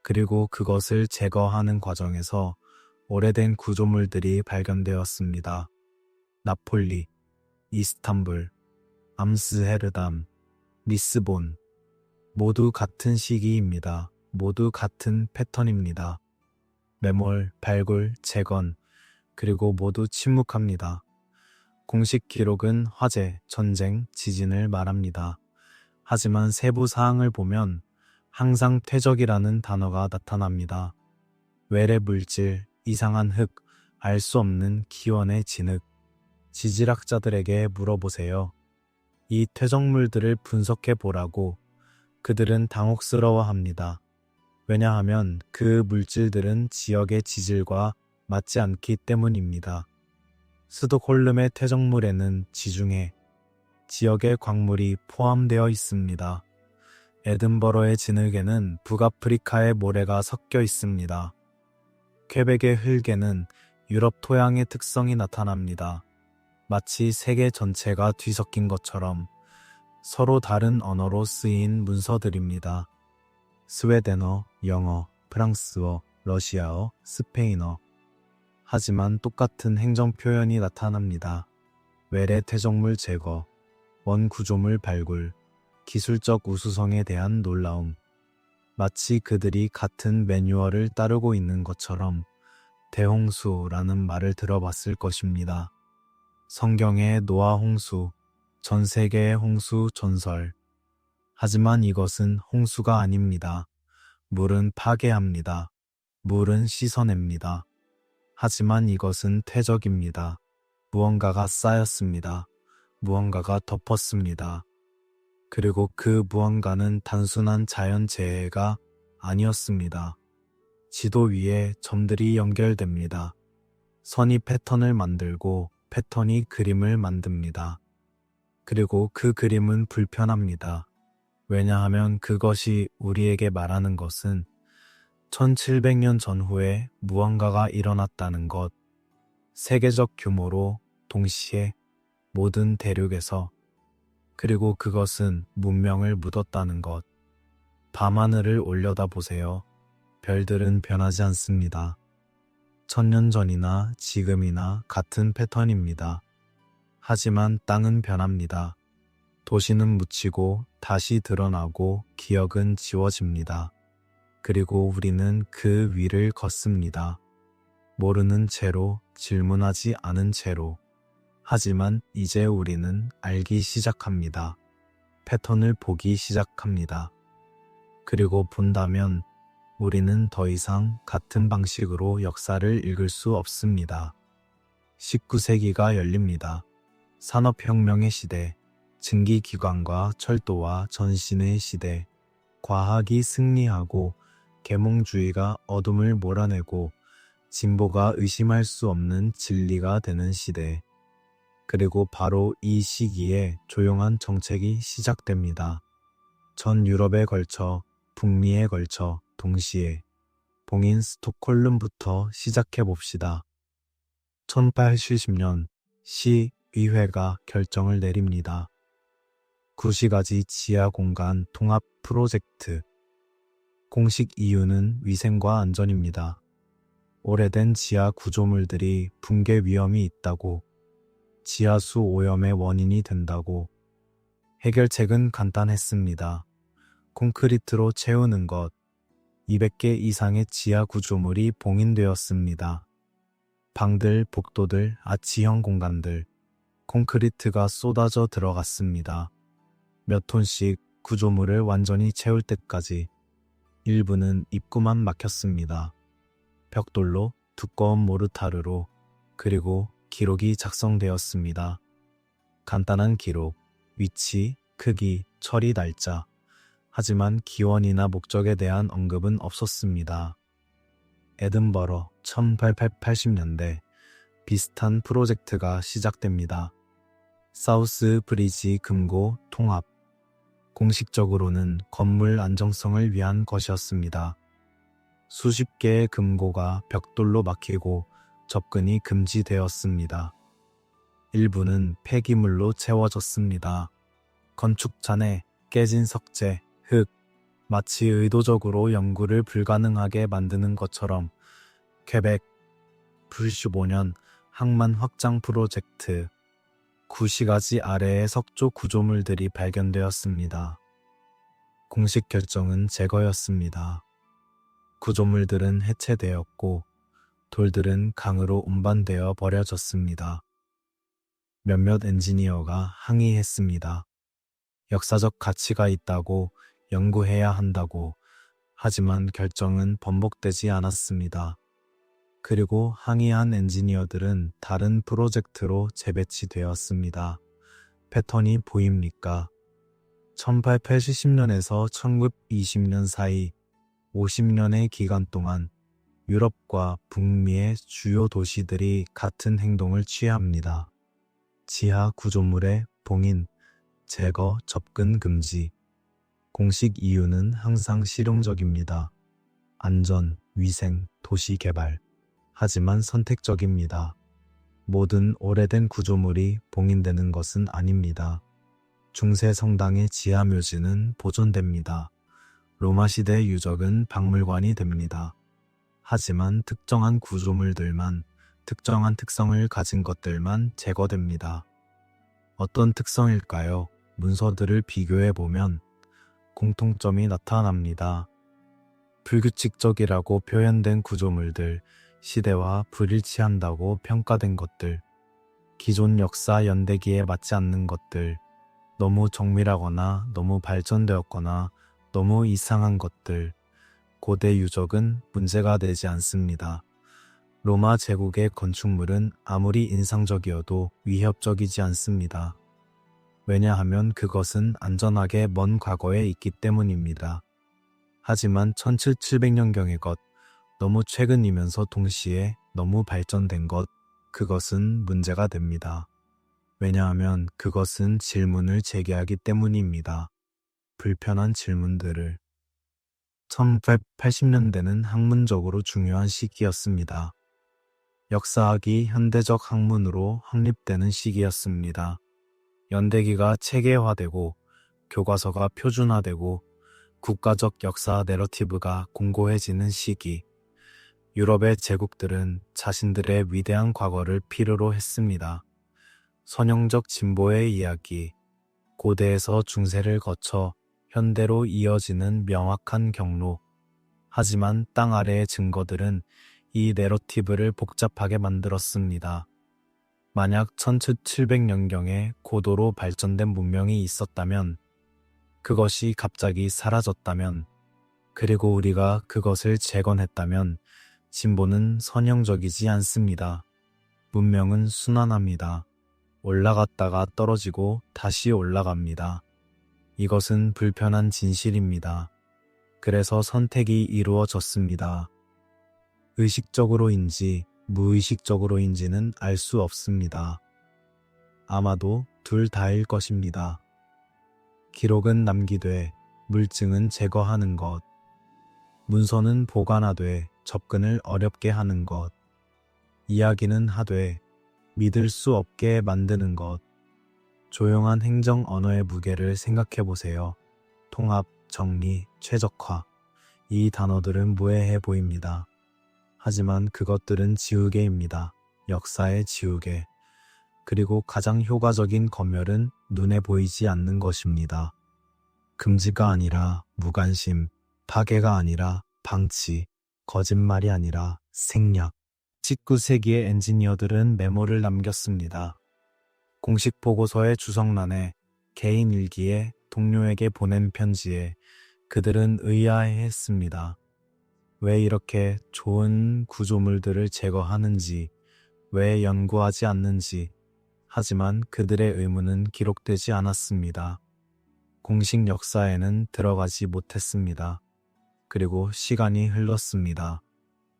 그리고 그것을 제거하는 과정에서 오래된 구조물들이 발견되었습니다. 나폴리, 이스탄불, 암스테르담, 리스본. 모두 같은 시기입니다. 모두 같은 패턴입니다. 매몰, 발굴, 재건. 그리고 모두 침묵합니다. 공식 기록은 화재, 전쟁, 지진을 말합니다. 하지만 세부 사항을 보면 항상 퇴적이라는 단어가 나타납니다. 외래 물질, 이상한 흙, 알 수 없는 기원의 진흙. 지질학자들에게 물어보세요. 이 퇴적물들을 분석해 보라고. 그들은 당혹스러워합니다. 왜냐하면 그 물질들은 지역의 지질과 맞지 않기 때문입니다. 스톡홀름의 퇴적물에는 지중해, 지역의 광물이 포함되어 있습니다. 에든버러의 진흙에는 북아프리카의 모래가 섞여 있습니다. 퀘벡의 흙에는 유럽 토양의 특성이 나타납니다. 마치 세계 전체가 뒤섞인 것처럼 서로 다른 언어로 쓰인 문서들입니다. 스웨덴어, 영어, 프랑스어, 러시아어, 스페인어. 하지만 똑같은 행정 표현이 나타납니다. 외래 퇴적물 제거, 원구조물 발굴, 기술적 우수성에 대한 놀라움. 마치 그들이 같은 매뉴얼을 따르고 있는 것처럼 대홍수라는 말을 들어봤을 것입니다. 성경의 노아 홍수, 전 세계의 홍수 전설. 하지만 이것은 홍수가 아닙니다. 물은 파괴합니다. 물은 씻어냅니다. 하지만 이것은 퇴적입니다. 무언가가 쌓였습니다. 무언가가 덮었습니다. 그리고 그 무언가는 단순한 자연재해가 아니었습니다. 지도 위에 점들이 연결됩니다. 선이 패턴을 만들고 패턴이 그림을 만듭니다. 그리고 그 그림은 불편합니다. 왜냐하면 그것이 우리에게 말하는 것은 1700년 전후에 무언가가 일어났다는 것, 세계적 규모로 동시에 모든 대륙에서, 그리고 그것은 문명을 묻었다는 것. 밤하늘을 올려다보세요. 별들은 변하지 않습니다. 1000년 전이나 지금이나 같은 패턴입니다. 하지만 땅은 변합니다. 도시는 묻히고 다시 드러나고 기억은 지워집니다. 그리고 우리는 그 위를 걷습니다. 모르는 채로, 질문하지 않은 채로. 하지만 이제 우리는 알기 시작합니다. 패턴을 보기 시작합니다. 그리고 본다면 우리는 더 이상 같은 방식으로 역사를 읽을 수 없습니다. 19세기가 열립니다. 산업혁명의 시대, 증기기관과 철도와 전신의 시대, 과학이 승리하고 계몽주의가 어둠을 몰아내고 진보가 의심할 수 없는 진리가 되는 시대. 그리고 바로 이 시기에 조용한 정책이 시작됩니다. 전 유럽에 걸쳐, 북미에 걸쳐 동시에 봉인 스톡홀름부터 시작해 봅시다. 1870년 시의회가 결정을 내립니다. 9시가지 지하 공간 통합 프로젝트. 공식 이유는 위생과 안전입니다. 오래된 지하 구조물들이 붕괴 위험이 있다고, 지하수 오염의 원인이 된다고. 해결책은 간단했습니다. 콘크리트로 채우는 것. 200개 이상의 지하 구조물이 봉인되었습니다. 방들, 복도들, 아치형 공간들. 콘크리트가 쏟아져 들어갔습니다. 몇 톤씩 구조물을 완전히 채울 때까지. 일부는 입구만 막혔습니다. 벽돌로, 두꺼운 모르타르로, 그리고 기록이 작성되었습니다. 간단한 기록, 위치, 크기, 처리 날짜. 하지만 기원이나 목적에 대한 언급은 없었습니다. 에든버러 1880년대 비슷한 프로젝트가 시작됩니다. 사우스 브리지 금고 통합. 공식적으로는 건물 안정성을 위한 것이었습니다. 수십 개의 금고가 벽돌로 막히고 접근이 금지되었습니다. 일부는 폐기물로 채워졌습니다. 건축 잔해, 깨진 석재, 흙, 마치 의도적으로 연구를 불가능하게 만드는 것처럼. 퀘벡, 불15년 항만 확장 프로젝트. 9시가지 아래의 석조 구조물들이 발견되었습니다. 공식 결정은 제거였습니다. 구조물들은 해체되었고 돌들은 강으로 운반되어 버려졌습니다. 몇몇 엔지니어가 항의했습니다. 역사적 가치가 있다고 연구해야 한다고. 하지만 결정은 번복되지 않았습니다. 그리고 항의한 엔지니어들은 다른 프로젝트로 재배치되었습니다. 패턴이 보입니까? 1880년에서 1920년 사이 50년의 기간 동안 유럽과 북미의 주요 도시들이 같은 행동을 취합니다. 지하 구조물의 봉인, 제거, 접근 금지. 공식 이유는 항상 실용적입니다. 안전, 위생, 도시 개발. 하지만 선택적입니다. 모든 오래된 구조물이 봉인되는 것은 아닙니다. 중세 성당의 지하 묘지는 보존됩니다. 로마 시대 유적은 박물관이 됩니다. 하지만 특정한 구조물들만, 특정한 특성을 가진 것들만 제거됩니다. 어떤 특성일까요? 문서들을 비교해보면 공통점이 나타납니다. 불규칙적이라고 표현된 구조물들, 시대와 불일치한다고 평가된 것들, 기존 역사 연대기에 맞지 않는 것들, 너무 정밀하거나 너무 발전되었거나 너무 이상한 것들. 고대 유적은 문제가 되지 않습니다. 로마 제국의 건축물은 아무리 인상적이어도 위협적이지 않습니다. 왜냐하면 그것은 안전하게 먼 과거에 있기 때문입니다. 하지만 1700년경의 것, 너무 최근이면서 동시에 너무 발전된 것, 그것은 문제가 됩니다. 왜냐하면 그것은 질문을 제기하기 때문입니다. 불편한 질문들을. 1880년대는 학문적으로 중요한 시기였습니다. 역사학이 현대적 학문으로 확립되는 시기였습니다. 연대기가 체계화되고 교과서가 표준화되고 국가적 역사 내러티브가 공고해지는 시기. 유럽의 제국들은 자신들의 위대한 과거를 필요로 했습니다. 선형적 진보의 이야기, 고대에서 중세를 거쳐 현대로 이어지는 명확한 경로. 하지만 땅 아래의 증거들은 이 내러티브를 복잡하게 만들었습니다. 만약 1700년경에 고도로 발전된 문명이 있었다면, 그것이 갑자기 사라졌다면, 그리고 우리가 그것을 재건했다면 진보는 선형적이지 않습니다. 문명은 순환합니다. 올라갔다가 떨어지고 다시 올라갑니다. 이것은 불편한 진실입니다. 그래서 선택이 이루어졌습니다. 의식적으로인지 무의식적으로인지는 알 수 없습니다. 아마도 둘 다일 것입니다. 기록은 남기되 물증은 제거하는 것. 문서는 보관하되 접근을 어렵게 하는 것. 이야기는 하되 믿을 수 없게 만드는 것. 조용한 행정 언어의 무게를 생각해 보세요. 통합, 정리, 최적화. 이 단어들은 무해해 보입니다. 하지만 그것들은 지우개입니다. 역사의 지우개. 그리고 가장 효과적인 검열은 눈에 보이지 않는 것입니다. 금지가 아니라 무관심, 파괴가 아니라 방치, 거짓말이 아니라 생략. 19세기의 엔지니어들은 메모를 남겼습니다. 공식 보고서의 주석란에, 개인 일기에, 동료에게 보낸 편지에 그들은 의아해했습니다. 왜 이렇게 좋은 구조물들을 제거하는지, 왜 연구하지 않는지. 하지만 그들의 의문은 기록되지 않았습니다. 공식 역사에는 들어가지 못했습니다. 그리고 시간이 흘렀습니다.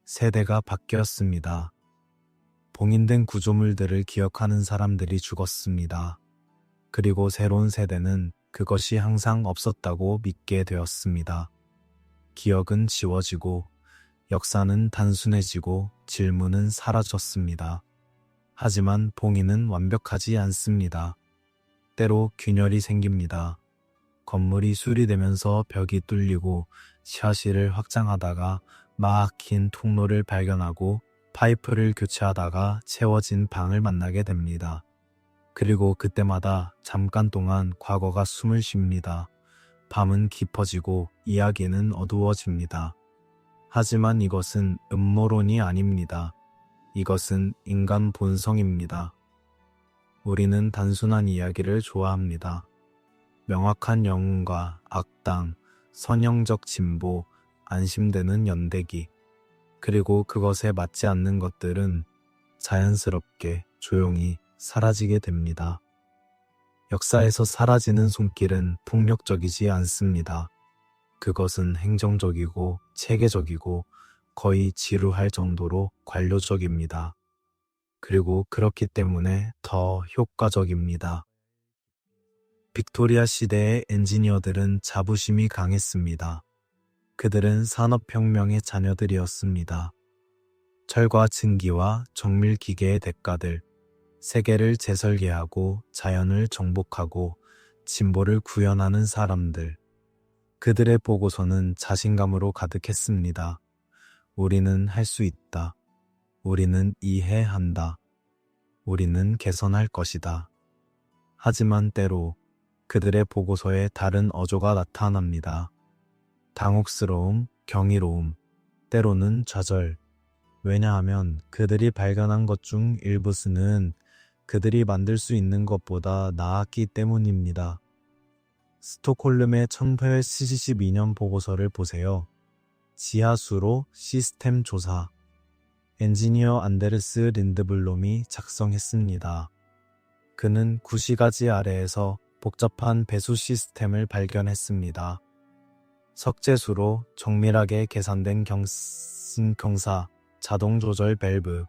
세대가 바뀌었습니다. 봉인된 구조물들을 기억하는 사람들이 죽었습니다. 그리고 새로운 세대는 그것이 항상 없었다고 믿게 되었습니다. 기억은 지워지고 역사는 단순해지고 질문은 사라졌습니다. 하지만 봉인은 완벽하지 않습니다. 때로 균열이 생깁니다. 건물이 수리되면서 벽이 뚫리고 샤시를 확장하다가 막힌 통로를 발견하고 파이프를 교체하다가 채워진 방을 만나게 됩니다. 그리고 그때마다 잠깐 동안 과거가 숨을 쉽니다. 밤은 깊어지고 이야기는 어두워집니다. 하지만 이것은 음모론이 아닙니다. 이것은 인간 본성입니다. 우리는 단순한 이야기를 좋아합니다. 명확한 영웅과 악당, 선형적 진보, 안심되는 연대기, 그리고 그것에 맞지 않는 것들은 자연스럽게 조용히 사라지게 됩니다. 역사에서 사라지는 손길은 폭력적이지 않습니다. 그것은 행정적이고 체계적이고 거의 지루할 정도로 관료적입니다. 그리고 그렇기 때문에 더 효과적입니다. 빅토리아 시대의 엔지니어들은 자부심이 강했습니다. 그들은 산업혁명의 자녀들이었습니다. 철과 증기와 정밀 기계의 대가들, 세계를 재설계하고 자연을 정복하고 진보를 구현하는 사람들. 그들의 보고서는 자신감으로 가득했습니다. 우리는 할 수 있다. 우리는 이해한다. 우리는 개선할 것이다. 하지만 때로 그들의 보고서에 다른 어조가 나타납니다. 당혹스러움, 경이로움, 때로는 좌절. 왜냐하면 그들이 발견한 것 중 일부수는 그들이 만들 수 있는 것보다 나았기 때문입니다. 스톡홀름의 1872년 보고서를 보세요. 지하수로 시스템 조사. 엔지니어 안데르스 린드블롬이 작성했습니다. 그는 구시가지 아래에서 복잡한 배수 시스템을 발견했습니다. 석재수로 정밀하게 계산된 경사, 자동 조절 밸브.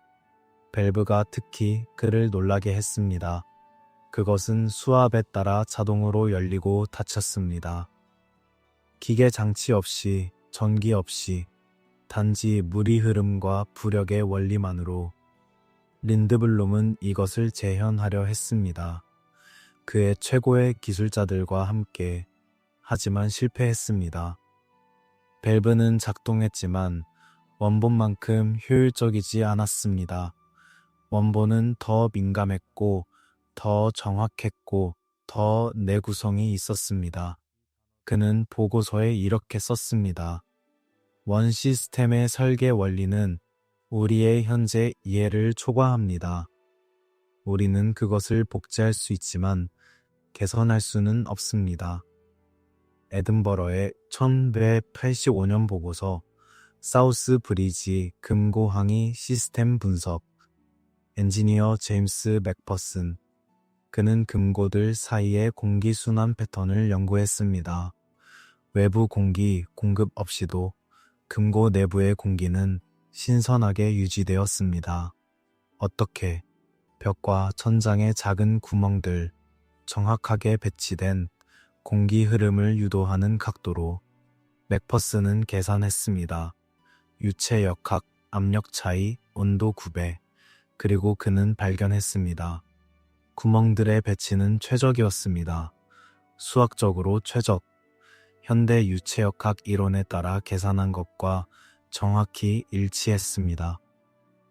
밸브가 특히 그를 놀라게 했습니다. 그것은 수압에 따라 자동으로 열리고 닫혔습니다. 기계 장치 없이, 전기 없이, 단지 물의 흐름과 부력의 원리만으로 린드블롬은 이것을 재현하려 했습니다. 그의 최고의 기술자들과 함께, 하지만 실패했습니다. 밸브는 작동했지만 원본만큼 효율적이지 않았습니다. 원본은 더 민감했고, 더 정확했고, 더 내구성이 있었습니다. 그는 보고서에 이렇게 썼습니다. 원 시스템의 설계 원리는 우리의 현재 이해를 초과합니다. 우리는 그것을 복제할 수 있지만 개선할 수는 없습니다. 에든버러의 1985년 보고서 사우스 브리지 금고항이 시스템 분석. 엔지니어 제임스 맥퍼슨. 그는 금고들 사이의 공기 순환 패턴을 연구했습니다. 외부 공기 공급 없이도 금고 내부의 공기는 신선하게 유지되었습니다. 어떻게? 벽과 천장의 작은 구멍들, 정확하게 배치된 공기 흐름을 유도하는 각도로 맥퍼슨은 계산했습니다. 유체 역학, 압력 차이, 온도 구배, 그리고 그는 발견했습니다. 구멍들의 배치는 최적이었습니다. 수학적으로 최적. 현대 유체역학 이론에 따라 계산한 것과 정확히 일치했습니다.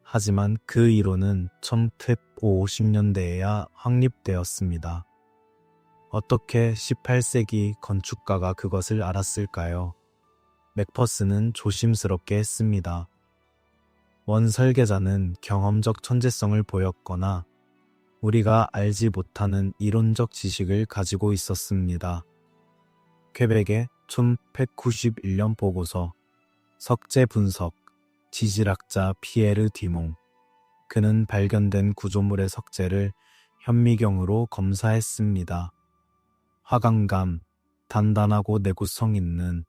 하지만 그 이론은 1950년대에야 확립되었습니다. 어떻게 18세기 건축가가 그것을 알았을까요? 맥퍼슨은 조심스럽게 했습니다. 원 설계자는 경험적 천재성을 보였거나 우리가 알지 못하는 이론적 지식을 가지고 있었습니다. 퀘벡의 1191년 보고서, 석재 분석, 지질학자 피에르 디몽. 그는 발견된 구조물의 석재를 현미경으로 검사했습니다. 화강감, 단단하고 내구성 있는,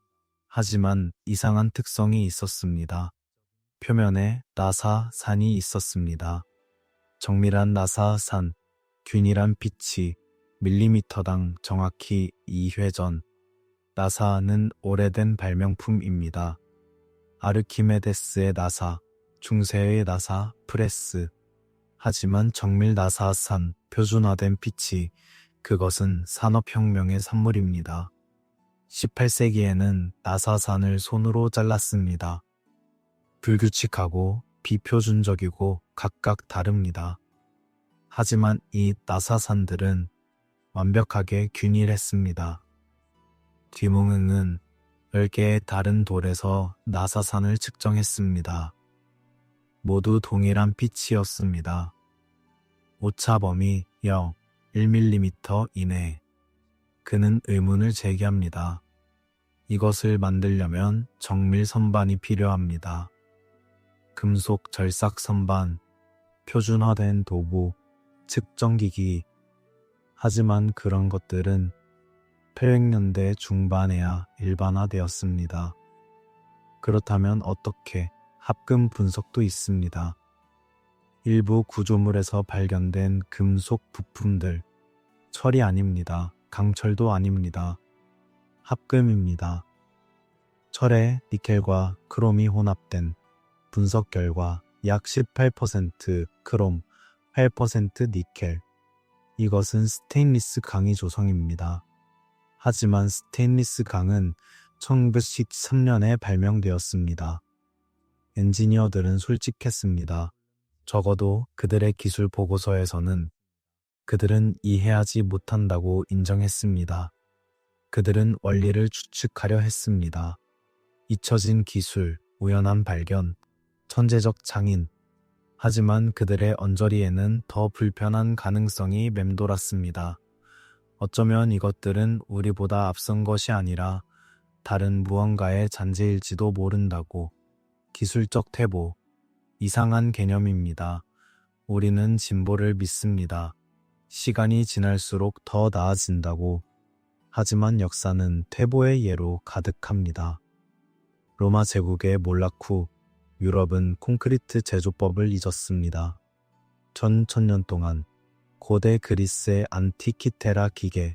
하지만 이상한 특성이 있었습니다. 표면에 나사산이 있었습니다. 정밀한 나사산, 균일한 빛이 밀리미터당 정확히 2회전. 나사는 오래된 발명품입니다. 아르키메데스의 나사, 중세의 나사, 프레스. 하지만 정밀 나사산, 표준화된 빛이, 그것은 산업혁명의 산물입니다. 18세기에는 나사산을 손으로 잘랐습니다. 불규칙하고 비표준적이고 각각 다릅니다. 하지만 이 나사산들은 완벽하게 균일했습니다. 디몽은 10개의 다른 돌에서 나사산을 측정했습니다. 모두 동일한 빛이었습니다. 오차 범위 0, 1mm 이내. 그는 의문을 제기합니다. 이것을 만들려면 정밀 선반이 필요합니다. 금속 절삭 선반, 표준화된 도구, 측정기기. 하지만 그런 것들은 800년대 중반에야 일반화되었습니다. 그렇다면 어떻게 합금 분석도 있습니다. 일부 구조물에서 발견된 금속 부품들, 철이 아닙니다. 강철도 아닙니다. 합금입니다. 철에 니켈과 크롬이 혼합된 분석 결과 약 18% 크롬, 8% 니켈. 이것은 스테인리스 강의 조성입니다. 하지만 스테인리스 강은 1913년에 발명되었습니다. 엔지니어들은 솔직했습니다. 적어도 그들의 기술 보고서에서는 그들은 이해하지 못한다고 인정했습니다. 그들은 원리를 추측하려 했습니다. 잊혀진 기술, 우연한 발견, 천재적 장인. 하지만 그들의 언저리에는 더 불편한 가능성이 맴돌았습니다. 어쩌면 이것들은 우리보다 앞선 것이 아니라 다른 무언가의 잔재일지도 모른다고. 기술적 퇴보, 이상한 개념입니다. 우리는 진보를 믿습니다. 시간이 지날수록 더 나아진다고. 하지만 역사는 퇴보의 예로 가득합니다. 로마 제국의 몰락 후 유럽은 콘크리트 제조법을 잊었습니다. 천년 동안 고대 그리스의 안티키테라 기계,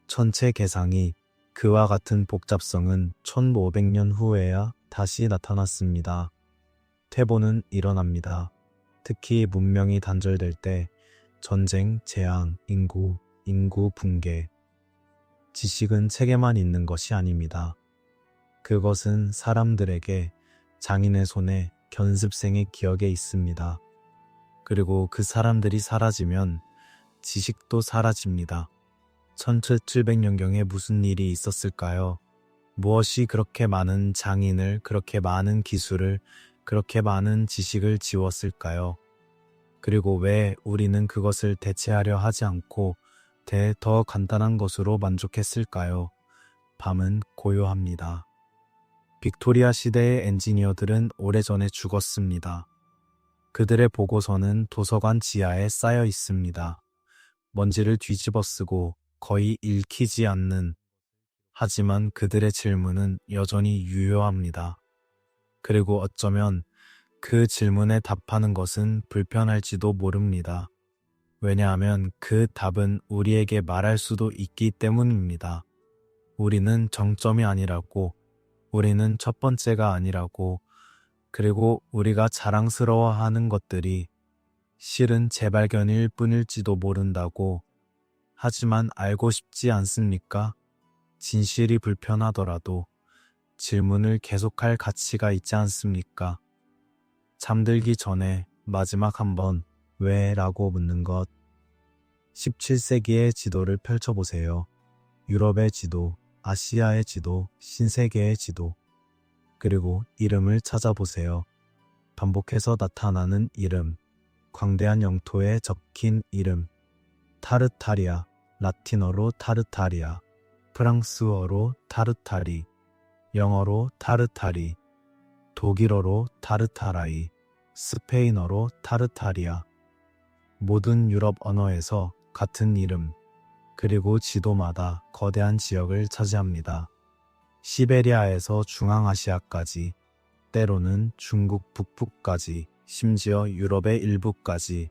천체 계상이 그와 같은 복잡성은 1500년 후에야 다시 나타났습니다. 퇴보는 일어납니다. 특히 문명이 단절될 때 전쟁, 재앙, 인구 붕괴. 지식은 책에만 있는 것이 아닙니다. 그것은 사람들에게 장인의 손에 견습생의 기억에 있습니다. 그리고 그 사람들이 사라지면 지식도 사라집니다. 1700년경에 무슨 일이 있었을까요? 무엇이 그렇게 많은 장인을, 그렇게 많은 기술을, 그렇게 많은 지식을 지웠을까요? 그리고 왜 우리는 그것을 대체하려 하지 않고 더 간단한 것으로 만족했을까요? 밤은 고요합니다. 빅토리아 시대의 엔지니어들은 오래전에 죽었습니다. 그들의 보고서는 도서관 지하에 쌓여 있습니다. 먼지를 뒤집어 쓰고 거의 읽히지 않는. 하지만 그들의 질문은 여전히 유효합니다. 그리고 어쩌면 그 질문에 답하는 것은 불편할지도 모릅니다. 왜냐하면 그 답은 우리에게 말할 수도 있기 때문입니다. 우리는 정점이 아니라고, 우리는 첫 번째가 아니라고, 그리고 우리가 자랑스러워하는 것들이 실은 재발견일 뿐일지도 모른다고. 하지만 알고 싶지 않습니까? 진실이 불편하더라도 질문을 계속할 가치가 있지 않습니까? 잠들기 전에 마지막 한번 왜? 라고 묻는 것. 17세기의 지도를 펼쳐보세요. 유럽의 지도, 아시아의 지도, 신세계의 지도. 그리고 이름을 찾아보세요. 반복해서 나타나는 이름, 광대한 영토에 적힌 이름. 타르타리아, 라틴어로 타르타리아, 프랑스어로 타르타리, 영어로 타르타리, 독일어로 타르타라이, 스페인어로 타르타리아. 모든 유럽 언어에서 같은 이름, 그리고 지도마다 거대한 지역을 차지합니다. 시베리아에서 중앙아시아까지, 때로는 중국 북부까지, 심지어 유럽의 일부까지.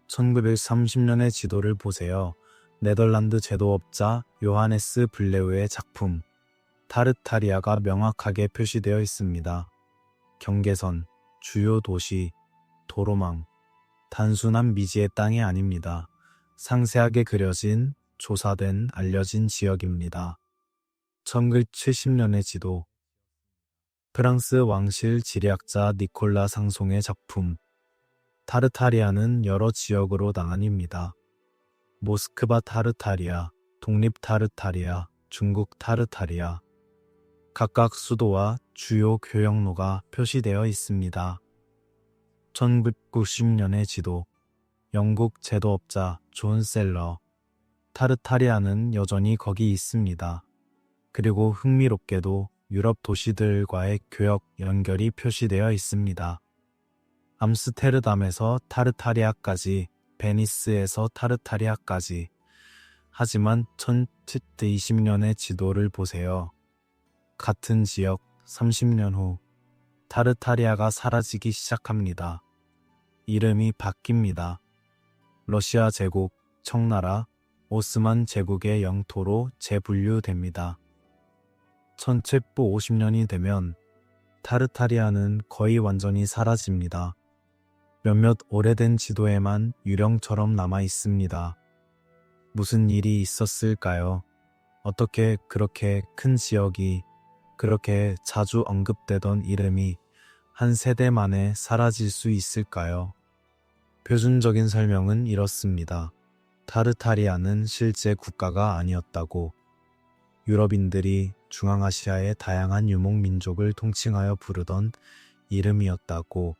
1930년의 지도를 보세요. 네덜란드 제도업자 요하네스 블레우의 작품. 타르타리아가 명확하게 표시되어 있습니다. 경계선, 주요 도시, 도로망. 단순한 미지의 땅이 아닙니다. 상세하게 그려진, 조사된, 알려진 지역입니다. 1970년의 지도. 프랑스 왕실 지리학자 니콜라 상송의 작품. 타르타리아는 여러 지역으로 나뉩니다. 모스크바 타르타리아, 독립 타르타리아, 중국 타르타리아. 각각 수도와 주요 교역로가 표시되어 있습니다. 1990년의 지도, 영국 제도업자 존 셀러. 타르타리아는 여전히 거기 있습니다. 그리고 흥미롭게도 유럽 도시들과의 교역 연결이 표시되어 있습니다. 암스테르담에서 타르타리아까지, 베니스에서 타르타리아까지. 하지만 1720년의 지도를 보세요. 같은 지역 30년 후 타르타리아가 사라지기 시작합니다. 이름이 바뀝니다. 러시아 제국, 청나라, 오스만 제국의 영토로 재분류됩니다. 1750년이 되면 타르타리아는 거의 완전히 사라집니다. 몇몇 오래된 지도에만 유령처럼 남아 있습니다. 무슨 일이 있었을까요? 어떻게 그렇게 큰 지역이, 그렇게 자주 언급되던 이름이 한 세대 만에 사라질 수 있을까요? 표준적인 설명은 이렇습니다. 타르타리아는 실제 국가가 아니었다고. 유럽인들이 중앙아시아의 다양한 유목민족을 통칭하여 부르던 이름이었다고.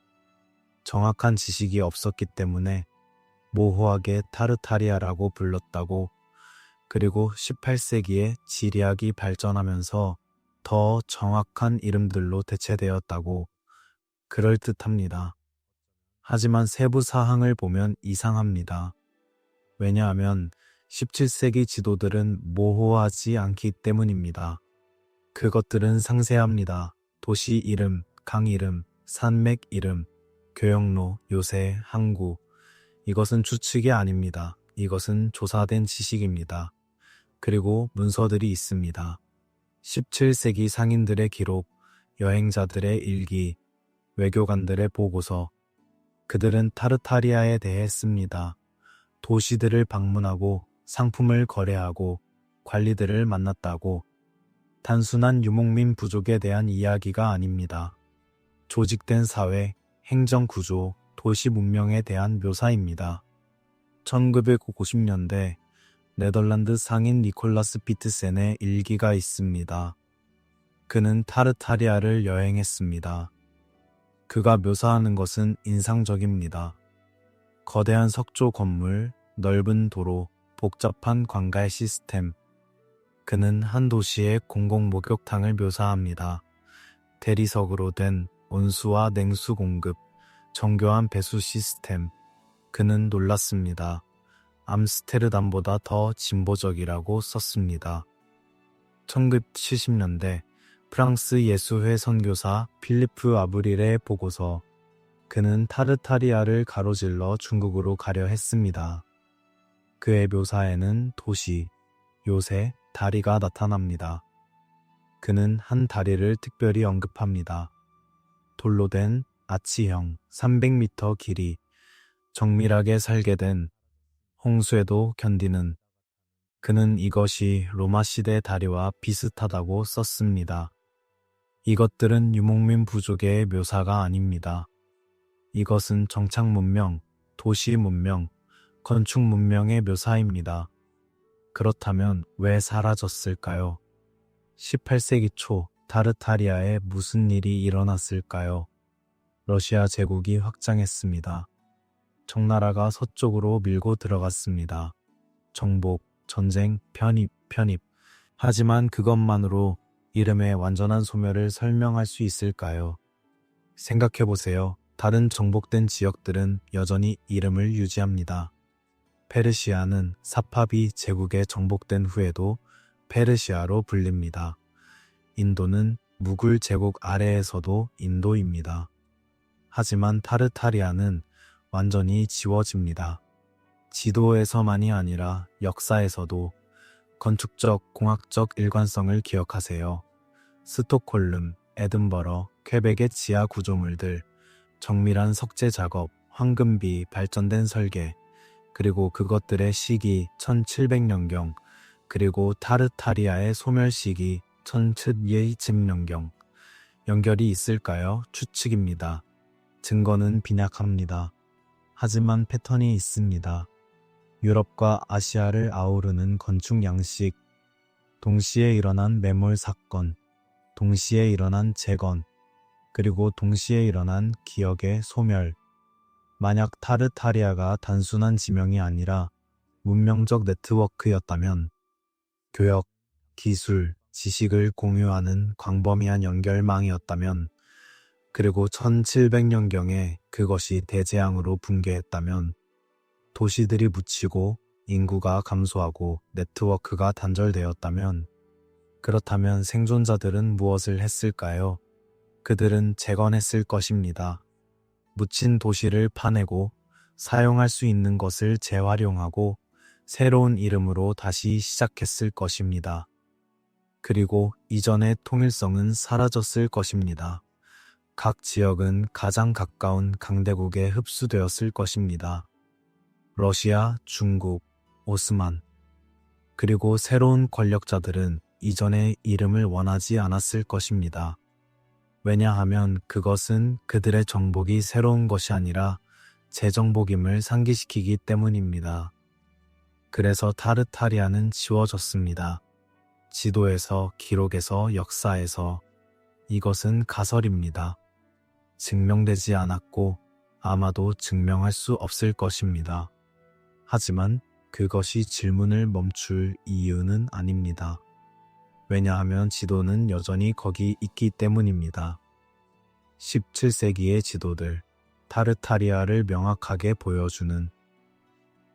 정확한 지식이 없었기 때문에 모호하게 타르타리아라고 불렀다고. 그리고 18세기에 지리학이 발전하면서 더 정확한 이름들로 대체되었다고. 그럴듯합니다. 하지만 세부 사항을 보면 이상합니다. 왜냐하면 17세기 지도들은 모호하지 않기 때문입니다. 그것들은 상세합니다. 도시 이름, 강 이름, 산맥 이름, 교역로, 요새, 항구. 이것은 추측이 아닙니다. 이것은 조사된 지식입니다. 그리고 문서들이 있습니다. 17세기 상인들의 기록, 여행자들의 일기, 외교관들의 보고서. 그들은 타르타리아에 대해 씁니다. 도시들을 방문하고 상품을 거래하고 관리들을 만났다고. 단순한 유목민 부족에 대한 이야기가 아닙니다. 조직된 사회, 행정 구조, 도시 문명에 대한 묘사입니다. 1950년대 네덜란드 상인 니콜라스 피트센의 일기가 있습니다. 그는 타르타리아를 여행했습니다. 그가 묘사하는 것은 인상적입니다. 거대한 석조 건물, 넓은 도로, 복잡한 관갈 시스템. 그는 한 도시의 공공 목욕탕을 묘사합니다. 대리석으로 된 온수와 냉수 공급, 정교한 배수 시스템. 그는 놀랐습니다. 암스테르담보다 더 진보적이라고 썼습니다. 1970년대 프랑스 예수회 선교사 필리프 아브릴의 보고서. 그는 타르타리아를 가로질러 중국으로 가려 했습니다. 그의 묘사에는 도시, 요새, 다리가 나타납니다. 그는 한 다리를 특별히 언급합니다. 돌로 된 아치형 300m 길이, 정밀하게 설계된, 홍수에도 견디는. 그는 이것이 로마 시대 다리와 비슷하다고 썼습니다. 이것들은 유목민 부족의 묘사가 아닙니다. 이것은 정착 문명, 도시 문명, 건축 문명의 묘사입니다. 그렇다면 왜 사라졌을까요? 18세기 초 타르타리아에 무슨 일이 일어났을까요? 러시아 제국이 확장했습니다. 청나라가 서쪽으로 밀고 들어갔습니다. 정복, 전쟁, 편입. 하지만 그것만으로 이름의 완전한 소멸을 설명할 수 있을까요? 생각해보세요. 다른 정복된 지역들은 여전히 이름을 유지합니다. 페르시아는 사파비 제국에 정복된 후에도 페르시아로 불립니다. 인도는 무굴 제국 아래에서도 인도입니다. 하지만 타르타리아는 완전히 지워집니다. 지도에서만이 아니라 역사에서도. 건축적, 공학적 일관성을 기억하세요. 스톡홀름, 에든버러, 퀘벡의 지하 구조물들, 정밀한 석재 작업, 황금비, 발전된 설계, 그리고 그것들의 시기 1700년경, 그리고 타르타리아의 소멸 시기 1720년경. 연결이 있을까요? 추측입니다. 증거는 빈약합니다. 하지만 패턴이 있습니다. 유럽과 아시아를 아우르는 건축 양식, 동시에 일어난 매몰 사건, 동시에 일어난 재건, 그리고 동시에 일어난 기억의 소멸. 만약 타르타리아가 단순한 지명이 아니라 문명적 네트워크였다면 교역, 기술, 지식을 공유하는 광범위한 연결망이었다면 그리고 1700년경에 그것이 대재앙으로 붕괴했다면 도시들이 묻히고 인구가 감소하고 네트워크가 단절되었다면 그렇다면 생존자들은 무엇을 했을까요? 그들은 재건했을 것입니다. 묻힌 도시를 파내고 사용할 수 있는 것을 재활용하고 새로운 이름으로 다시 시작했을 것입니다. 그리고 이전의 통일성은 사라졌을 것입니다. 각 지역은 가장 가까운 강대국에 흡수되었을 것입니다. 러시아, 중국, 오스만, 그리고 새로운 권력자들은 이전의 이름을 원하지 않았을 것입니다. 왜냐하면 그것은 그들의 정복이 새로운 것이 아니라 재정복임을 상기시키기 때문입니다. 그래서 타르타리아는 지워졌습니다. 지도에서, 기록에서, 역사에서. 이것은 가설입니다. 증명되지 않았고 아마도 증명할 수 없을 것입니다. 하지만 그것이 질문을 멈출 이유는 아닙니다. 왜냐하면 지도는 여전히 거기 있기 때문입니다. 17세기의 지도들, 타르타리아를 명확하게 보여주는,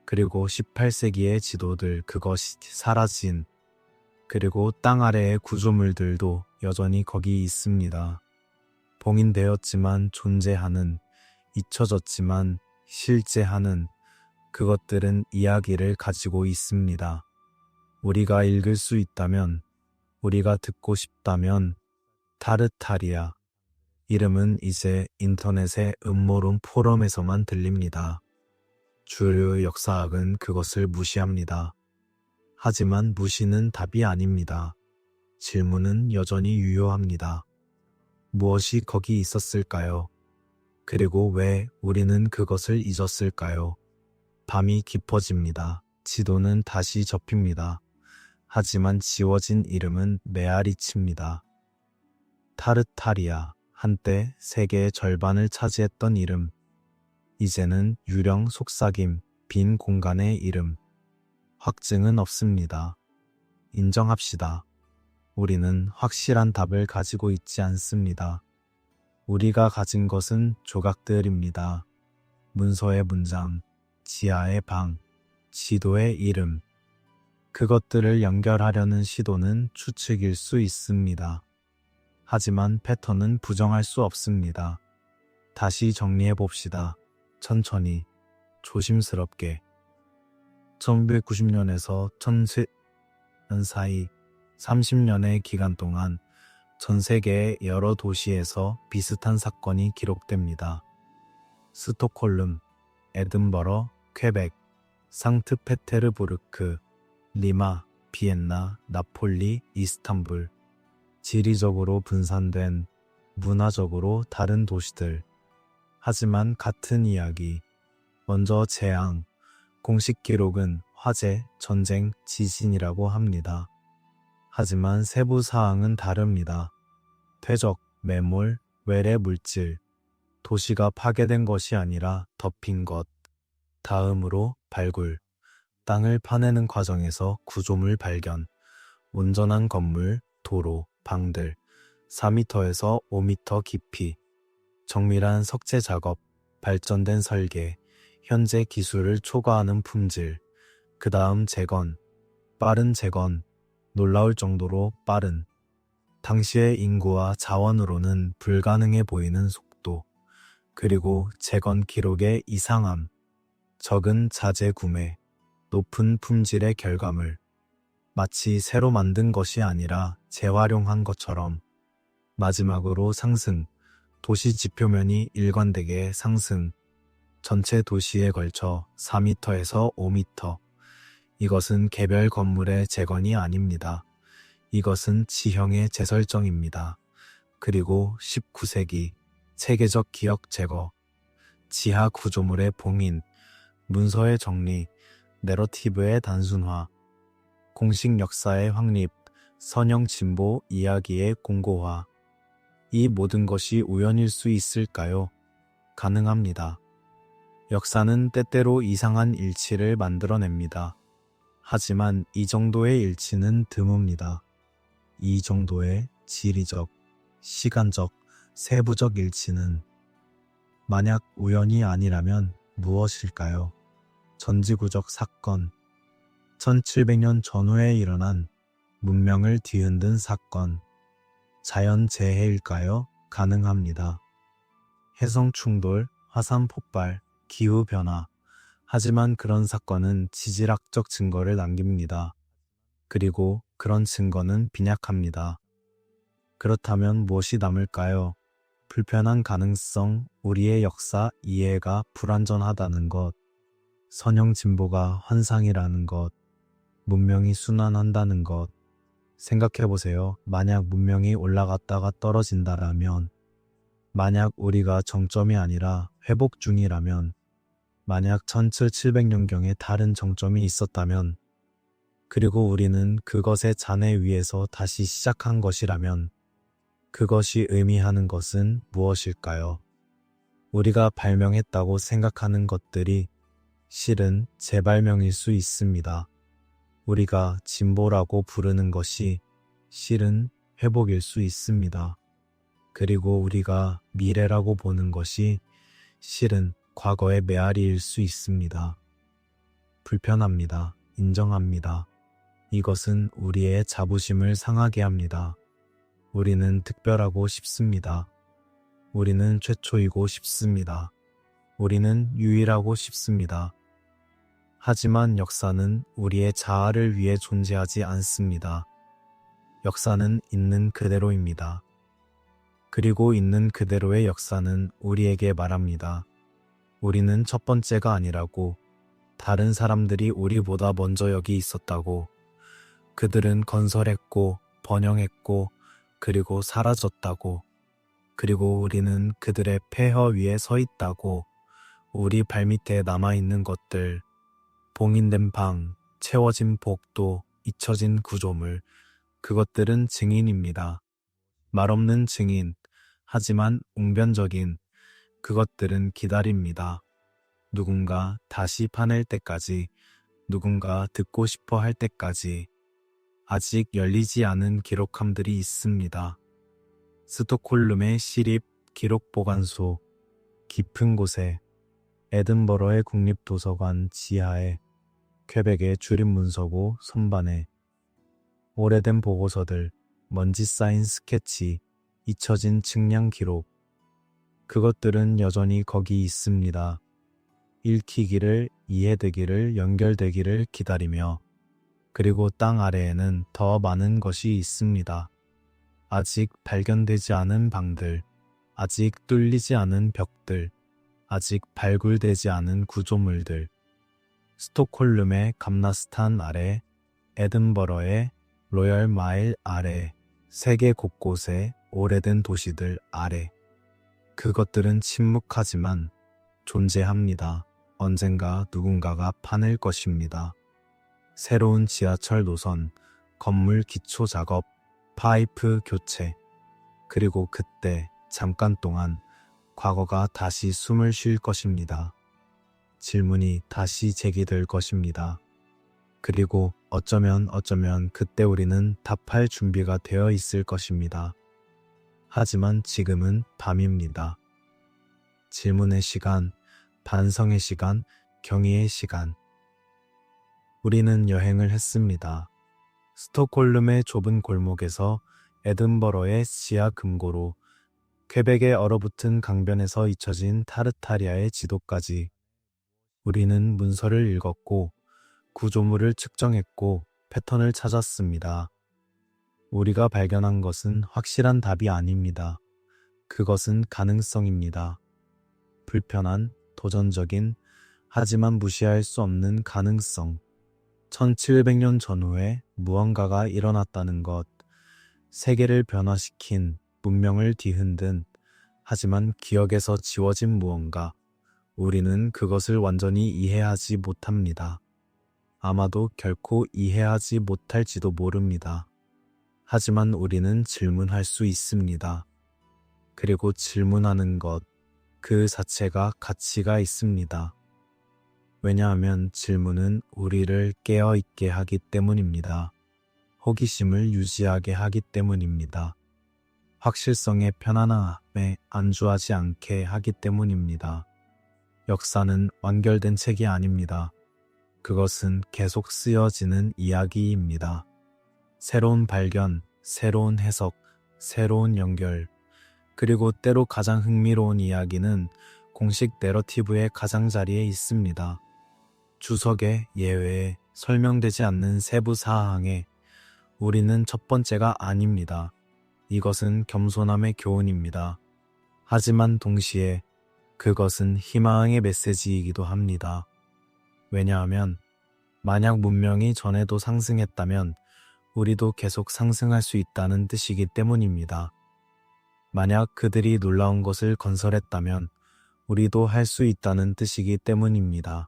그리고 18세기의 지도들, 그것이 사라진, 그리고 땅 아래의 구조물들도 여전히 거기 있습니다. 봉인되었지만 존재하는, 잊혀졌지만 실제하는 그것들은 이야기를 가지고 있습니다. 우리가 읽을 수 있다면, 우리가 듣고 싶다면 타르타리아 이름은 이제 인터넷의 음모론 포럼에서만 들립니다. 주류 역사학은 그것을 무시합니다. 하지만 무시는 답이 아닙니다. 질문은 여전히 유효합니다. 무엇이 거기 있었을까요? 그리고 왜 우리는 그것을 잊었을까요? 밤이 깊어집니다. 지도는 다시 접힙니다. 하지만 지워진 이름은 메아리 칩니다. 타르타리아, 한때 세계의 절반을 차지했던 이름. 이제는 유령, 속삭임, 빈 공간의 이름. 확증은 없습니다. 인정합시다. 우리는 확실한 답을 가지고 있지 않습니다. 우리가 가진 것은 조각들입니다. 문서의 문장, 지하의 방, 지도의 이름. 그것들을 연결하려는 시도는 추측일 수 있습니다. 하지만 패턴은 부정할 수 없습니다. 다시 정리해 봅시다. 천천히, 조심스럽게. 1990년에서 1000년 사이 30년의 기간 동안 전 세계의 여러 도시에서 비슷한 사건이 기록됩니다. 스톡홀름, 에든버러, 퀘벡, 상트페테르부르크, 리마, 비엔나, 나폴리, 이스탄불. 지리적으로 분산된, 문화적으로 다른 도시들. 하지만 같은 이야기. 먼저 재앙, 공식 기록은 화재, 전쟁, 지진이라고 합니다. 하지만 세부 사항은 다릅니다. 퇴적, 매몰, 외래 물질, 도시가 파괴된 것이 아니라 덮인 것. 다음으로 발굴, 땅을 파내는 과정에서 구조물 발견, 온전한 건물, 도로, 방들, 4m에서 5m 깊이, 정밀한 석재 작업, 발전된 설계, 현재 기술을 초과하는 품질, 그 다음 재건, 빠른 재건, 놀라울 정도로 빠른, 당시의 인구와 자원으로는 불가능해 보이는 속도, 그리고 재건 기록의 이상함, 적은 자재 구매, 높은 품질의 결과물, 마치 새로 만든 것이 아니라 재활용한 것처럼. 마지막으로 상승, 도시 지표면이 일관되게 상승, 전체 도시에 걸쳐 4m에서 5m. 이것은 개별 건물의 재건이 아닙니다. 이것은 지형의 재설정입니다. 그리고 19세기 체계적 기억 제거, 지하 구조물의 봉인, 문서의 정리, 내러티브의 단순화, 공식 역사의 확립, 선형 진보 이야기의 공고화. 이 모든 것이 우연일 수 있을까요? 가능합니다. 역사는 때때로 이상한 일치를 만들어냅니다. 하지만 이 정도의 일치는 드뭅니다. 이 정도의 지리적, 시간적, 세부적 일치는 만약 우연이 아니라면 무엇일까요? 전지구적 사건, 1700년 전후에 일어난 문명을 뒤흔든 사건, 자연재해일까요? 가능합니다. 해성 충돌, 화산 폭발, 기후변화. 하지만 그런 사건은 지질학적 증거를 남깁니다. 그리고 그런 증거는 빈약합니다. 그렇다면 무엇이 남을까요? 불편한 가능성, 우리의 역사 이해가 불완전하다는 것, 선형 진보가 환상이라는 것, 문명이 순환한다는 것. 생각해보세요. 만약 문명이 올라갔다가 떨어진다라면, 만약 우리가 정점이 아니라 회복 중이라면, 만약 1700년경에 다른 정점이 있었다면, 그리고 우리는 그것의 잔해 위에서 다시 시작한 것이라면, 그것이 의미하는 것은 무엇일까요? 우리가 발명했다고 생각하는 것들이 실은 재발명일 수 있습니다. 우리가 진보라고 부르는 것이 실은 회복일 수 있습니다. 그리고 우리가 미래라고 보는 것이 실은 과거의 메아리일 수 있습니다. 불편합니다. 인정합니다. 이것은 우리의 자부심을 상하게 합니다. 우리는 특별하고 싶습니다. 우리는 최초이고 싶습니다. 우리는 유일하고 싶습니다. 하지만 역사는 우리의 자아를 위해 존재하지 않습니다. 역사는 있는 그대로입니다. 그리고 있는 그대로의 역사는 우리에게 말합니다. 우리는 첫 번째가 아니라고, 다른 사람들이 우리보다 먼저 여기 있었다고, 그들은 건설했고 번영했고 그리고 사라졌다고, 그리고 우리는 그들의 폐허 위에 서 있다고, 우리 발밑에 남아있는 것들, 봉인된 방, 채워진 복도, 잊혀진 구조물, 그것들은 증인입니다. 말없는 증인, 하지만 웅변적인, 그것들은 기다립니다. 누군가 다시 파낼 때까지, 누군가 듣고 싶어 할 때까지. 아직 열리지 않은 기록함들이 있습니다. 스톡홀름의 시립 기록보관소, 깊은 곳에, 에든버러의 국립도서관 지하에, 퀘벡의 주립문서고 선반에, 오래된 보고서들, 먼지 쌓인 스케치, 잊혀진 측량 기록, 그것들은 여전히 거기 있습니다. 읽히기를, 이해되기를, 연결되기를 기다리며, 그리고 땅 아래에는 더 많은 것이 있습니다. 아직 발견되지 않은 방들, 아직 뚫리지 않은 벽들, 아직 발굴되지 않은 구조물들, 스톡홀름의 감나스탄 아래, 에든버러의 로열 마일 아래, 세계 곳곳의 오래된 도시들 아래. 그것들은 침묵하지만 존재합니다. 언젠가 누군가가 파낼 것입니다. 새로운 지하철 노선, 건물 기초 작업, 파이프 교체. 그리고 그때 잠깐 동안 과거가 다시 숨을 쉴 것입니다. 질문이 다시 제기될 것입니다. 그리고 어쩌면 그때 우리는 답할 준비가 되어 있을 것입니다. 하지만 지금은 밤입니다. 질문의 시간, 반성의 시간, 경의의 시간. 우리는 여행을 했습니다. 스톡홀름의 좁은 골목에서 에든버러의 지하 금고로, 퀘벡의 얼어붙은 강변에서 잊혀진 타르타리아의 지도까지. 우리는 문서를 읽었고 구조물을 측정했고 패턴을 찾았습니다. 우리가 발견한 것은 확실한 답이 아닙니다. 그것은 가능성입니다. 불편한, 도전적인, 하지만 무시할 수 없는 가능성. 1700년 전후에 무언가가 일어났다는 것, 세계를 변화시킨, 문명을 뒤흔든, 하지만 기억에서 지워진 무언가. 우리는 그것을 완전히 이해하지 못합니다. 아마도 결코 이해하지 못할지도 모릅니다. 하지만 우리는 질문할 수 있습니다. 그리고 질문하는 것, 그 자체가 가치가 있습니다. 왜냐하면 질문은 우리를 깨어있게 하기 때문입니다. 호기심을 유지하게 하기 때문입니다. 확실성의 편안함에 안주하지 않게 하기 때문입니다. 역사는 완결된 책이 아닙니다. 그것은 계속 쓰여지는 이야기입니다. 새로운 발견, 새로운 해석, 새로운 연결, 그리고 때로 가장 흥미로운 이야기는 공식 내러티브의 가장자리에 있습니다. 주석의 예외에 설명되지 않는 세부 사항에 우리는 첫 번째가 아닙니다. 이것은 겸손함의 교훈입니다. 하지만 동시에 그것은 희망의 메시지이기도 합니다. 왜냐하면 만약 문명이 전에도 상승했다면 우리도 계속 상승할 수 있다는 뜻이기 때문입니다. 만약 그들이 놀라운 것을 건설했다면 우리도 할 수 있다는 뜻이기 때문입니다.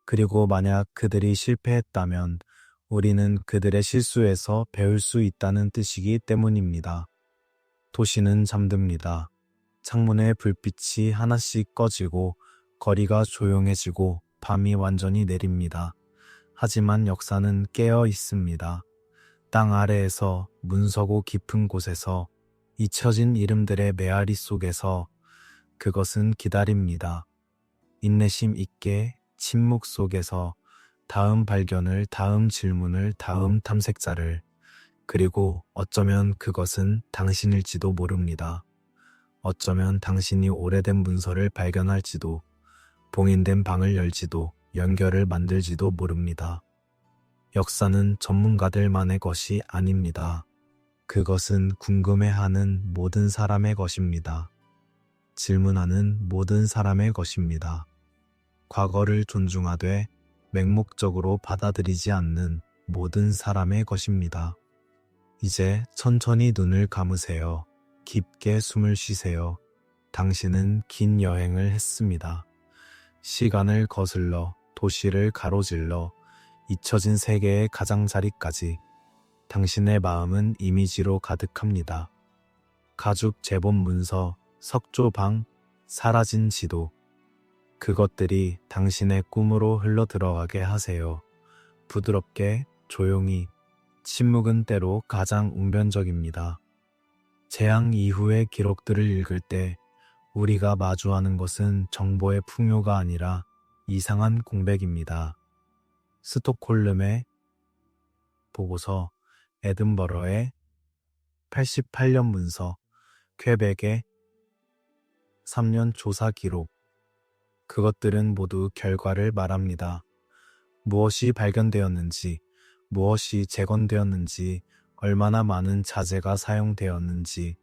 그리고 만약 그들이 실패했다면 우리는 그들의 실수에서 배울 수 있다는 뜻이기 때문입니다. 도시는 잠듭니다. 창문의 불빛이 하나씩 꺼지고 거리가 조용해지고 밤이 완전히 내립니다. 하지만 역사는 깨어 있습니다. 땅 아래에서 문서고 깊은 곳에서 잊혀진 이름들의 메아리 속에서 그것은 기다립니다. 인내심 있게 침묵 속에서 다음 발견을, 다음 질문을, 다음 탐색자를, 그리고 어쩌면 그것은 당신일지도 모릅니다. 어쩌면 당신이 오래된 문서를 발견할지도, 봉인된 방을 열지도, 연결을 만들지도 모릅니다. 역사는 전문가들만의 것이 아닙니다. 그것은 궁금해하는 모든 사람의 것입니다. 질문하는 모든 사람의 것입니다. 과거를 존중하되 맹목적으로 받아들이지 않는 모든 사람의 것입니다. 이제 천천히 눈을 감으세요. 깊게 숨을 쉬세요. 당신은 긴 여행을 했습니다. 시간을 거슬러 도시를 가로질러 잊혀진 세계의 가장자리까지 당신의 마음은 이미지로 가득합니다. 가죽 제본 문서, 석조방, 사라진 지도, 그것들이 당신의 꿈으로 흘러 들어가게 하세요. 부드럽게, 조용히, 침묵은 때로 가장 웅변적입니다. 재앙 이후의 기록들을 읽을 때 우리가 마주하는 것은 정보의 풍요가 아니라 이상한 공백입니다. 스톡홀름의 보고서, 에든버러의 88년 문서, 퀘벡의 3년 조사 기록, 그것들은 모두 결과를 말합니다. 무엇이 발견되었는지, 무엇이 재건되었는지, 얼마나 많은 자재가 사용되었는지,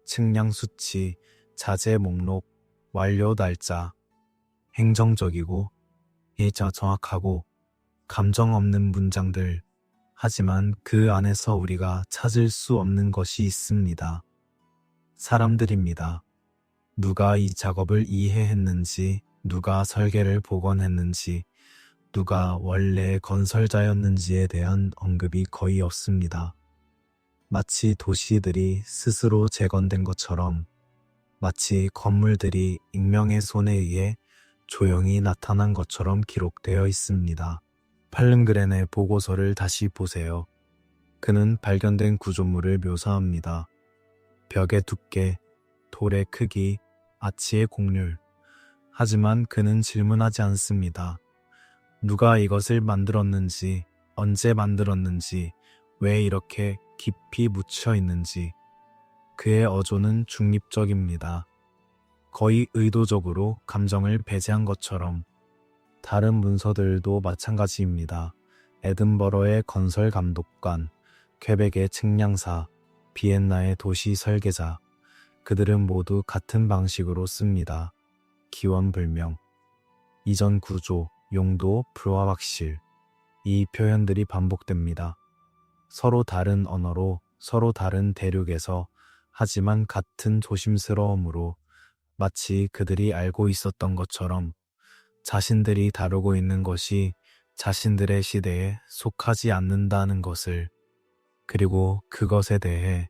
측량 수치, 자재 목록, 완료 날짜, 행정적이고 일자 정확하고 감정 없는 문장들, 하지만 그 안에서 우리가 찾을 수 없는 것이 있습니다. 사람들입니다. 누가 이 작업을 이해했는지, 누가 설계를 복원했는지, 누가 원래 건설자였는지에 대한 언급이 거의 없습니다. 마치 도시들이 스스로 재건된 것처럼, 마치 건물들이 익명의 손에 의해 조용히 나타난 것처럼 기록되어 있습니다. 팔름그렌의 보고서를 다시 보세요. 그는 발견된 구조물을 묘사합니다. 벽의 두께, 돌의 크기, 아치의 곡률. 하지만 그는 질문하지 않습니다. 누가 이것을 만들었는지, 언제 만들었는지, 왜 이렇게 깊이 묻혀 있는지. 그의 어조는 중립적입니다. 거의 의도적으로 감정을 배제한 것처럼. 다른 문서들도 마찬가지입니다. 에든버러의 건설 감독관, 퀘벡의 측량사, 비엔나의 도시 설계자, 그들은 모두 같은 방식으로 씁니다. 기원불명, 이전 구조, 용도, 불확실. 이 표현들이 반복됩니다. 서로 다른 언어로, 서로 다른 대륙에서, 하지만 같은 조심스러움으로, 마치 그들이 알고 있었던 것처럼 자신들이 다루고 있는 것이 자신들의 시대에 속하지 않는다는 것을, 그리고 그것에 대해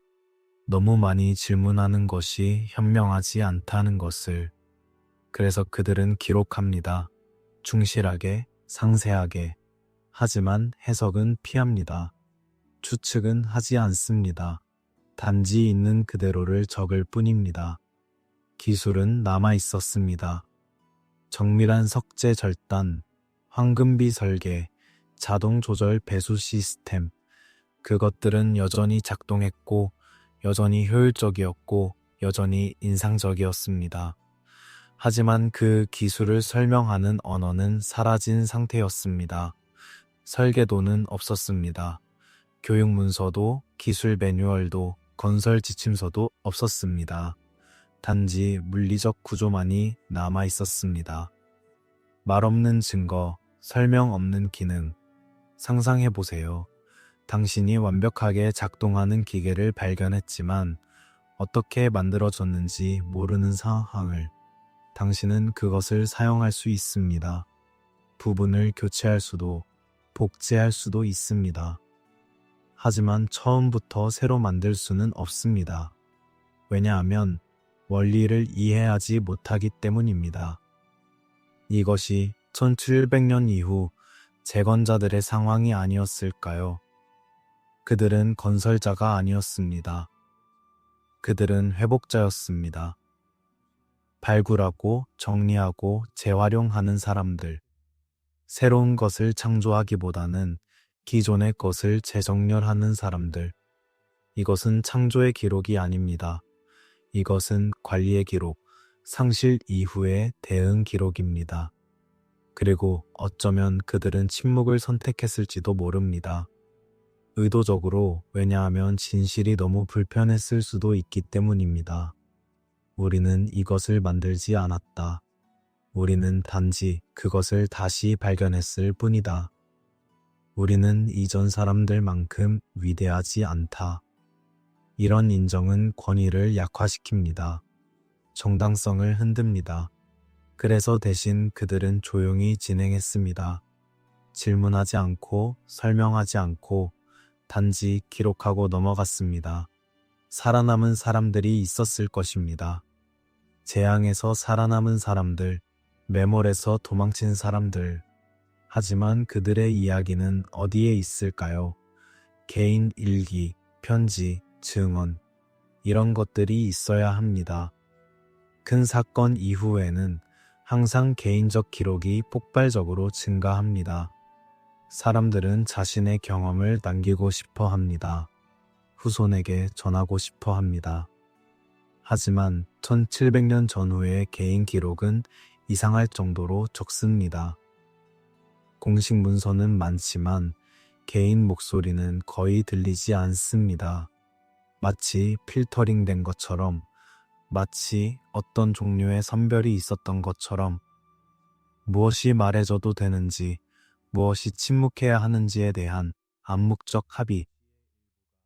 너무 많이 질문하는 것이 현명하지 않다는 것을. 그래서 그들은 기록합니다. 충실하게, 상세하게. 하지만 해석은 피합니다. 추측은 하지 않습니다. 단지 있는 그대로를 적을 뿐입니다. 기술은 남아 있었습니다. 정밀한 석재 절단, 황금비 설계, 자동 조절 배수 시스템, 그것들은 여전히 작동했고, 여전히 효율적이었고, 여전히 인상적이었습니다. 하지만 그 기술을 설명하는 언어는 사라진 상태였습니다. 설계도는 없었습니다. 교육 문서도, 기술 매뉴얼도, 건설 지침서도 없었습니다. 단지 물리적 구조만이 남아 있었습니다. 말 없는 증거, 설명 없는 기능. 상상해 보세요. 당신이 완벽하게 작동하는 기계를 발견했지만 어떻게 만들어졌는지 모르는 상황을 당신은 그것을 사용할 수 있습니다. 부분을 교체할 수도, 복제할 수도 있습니다. 하지만 처음부터 새로 만들 수는 없습니다. 왜냐하면 원리를 이해하지 못하기 때문입니다. 이것이 1700년 이후 재건자들의 상황이 아니었을까요? 그들은 건설자가 아니었습니다. 그들은 회복자였습니다. 발굴하고 정리하고 재활용하는 사람들. 새로운 것을 창조하기보다는 기존의 것을 재정렬하는 사람들. 이것은 창조의 기록이 아닙니다. 이것은 관리의 기록, 상실 이후의 대응 기록입니다. 그리고 어쩌면 그들은 침묵을 선택했을지도 모릅니다. 의도적으로, 왜냐하면 진실이 너무 불편했을 수도 있기 때문입니다. 우리는 이것을 만들지 않았다. 우리는 단지 그것을 다시 발견했을 뿐이다. 우리는 이전 사람들만큼 위대하지 않다. 이런 인정은 권위를 약화시킵니다. 정당성을 흔듭니다. 그래서 대신 그들은 조용히 진행했습니다. 질문하지 않고 설명하지 않고 단지 기록하고 넘어갔습니다. 살아남은 사람들이 있었을 것입니다. 재앙에서 살아남은 사람들, 매몰에서 도망친 사람들. 하지만 그들의 이야기는 어디에 있을까요? 개인 일기, 편지, 증언, 이런 것들이 있어야 합니다. 큰 사건 이후에는 항상 개인적 기록이 폭발적으로 증가합니다. 사람들은 자신의 경험을 남기고 싶어 합니다. 후손에게 전하고 싶어 합니다. 하지만 1700년 전후의 개인 기록은 이상할 정도로 적습니다. 공식 문서는 많지만 개인 목소리는 거의 들리지 않습니다. 마치 필터링 된 것처럼, 마치 어떤 종류의 선별이 있었던 것처럼, 무엇이 말해줘도 되는지, 무엇이 침묵해야 하는지에 대한 암묵적 합의.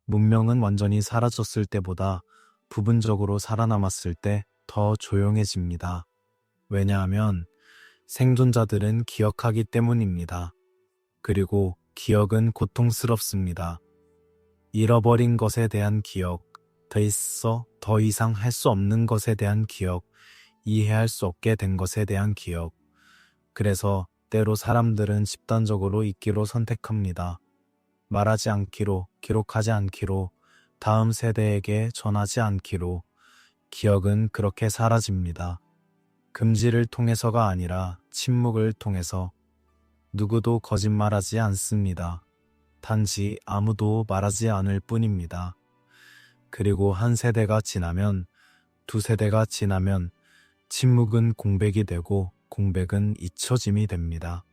문명은 완전히 사라졌을 때보다 부분적으로 살아남았을 때 더 조용해집니다. 왜냐하면 생존자들은 기억하기 때문입니다. 그리고 기억은 고통스럽습니다. 잃어버린 것에 대한 기억, 더 이상 할 수 없는 것에 대한 기억, 이해할 수 없게 된 것에 대한 기억. 그래서 때로 사람들은 집단적으로 잊기로 선택합니다. 말하지 않기로, 기록하지 않기로, 다음 세대에게 전하지 않기로. 기억은 그렇게 사라집니다. 금지를 통해서가 아니라 침묵을 통해서. 누구도 거짓말하지 않습니다. 단지 아무도 말하지 않을 뿐입니다. 그리고 한 세대가 지나면, 두 세대가 지나면 침묵은 공백이 되고 공백은 잊혀짐이 됩니다.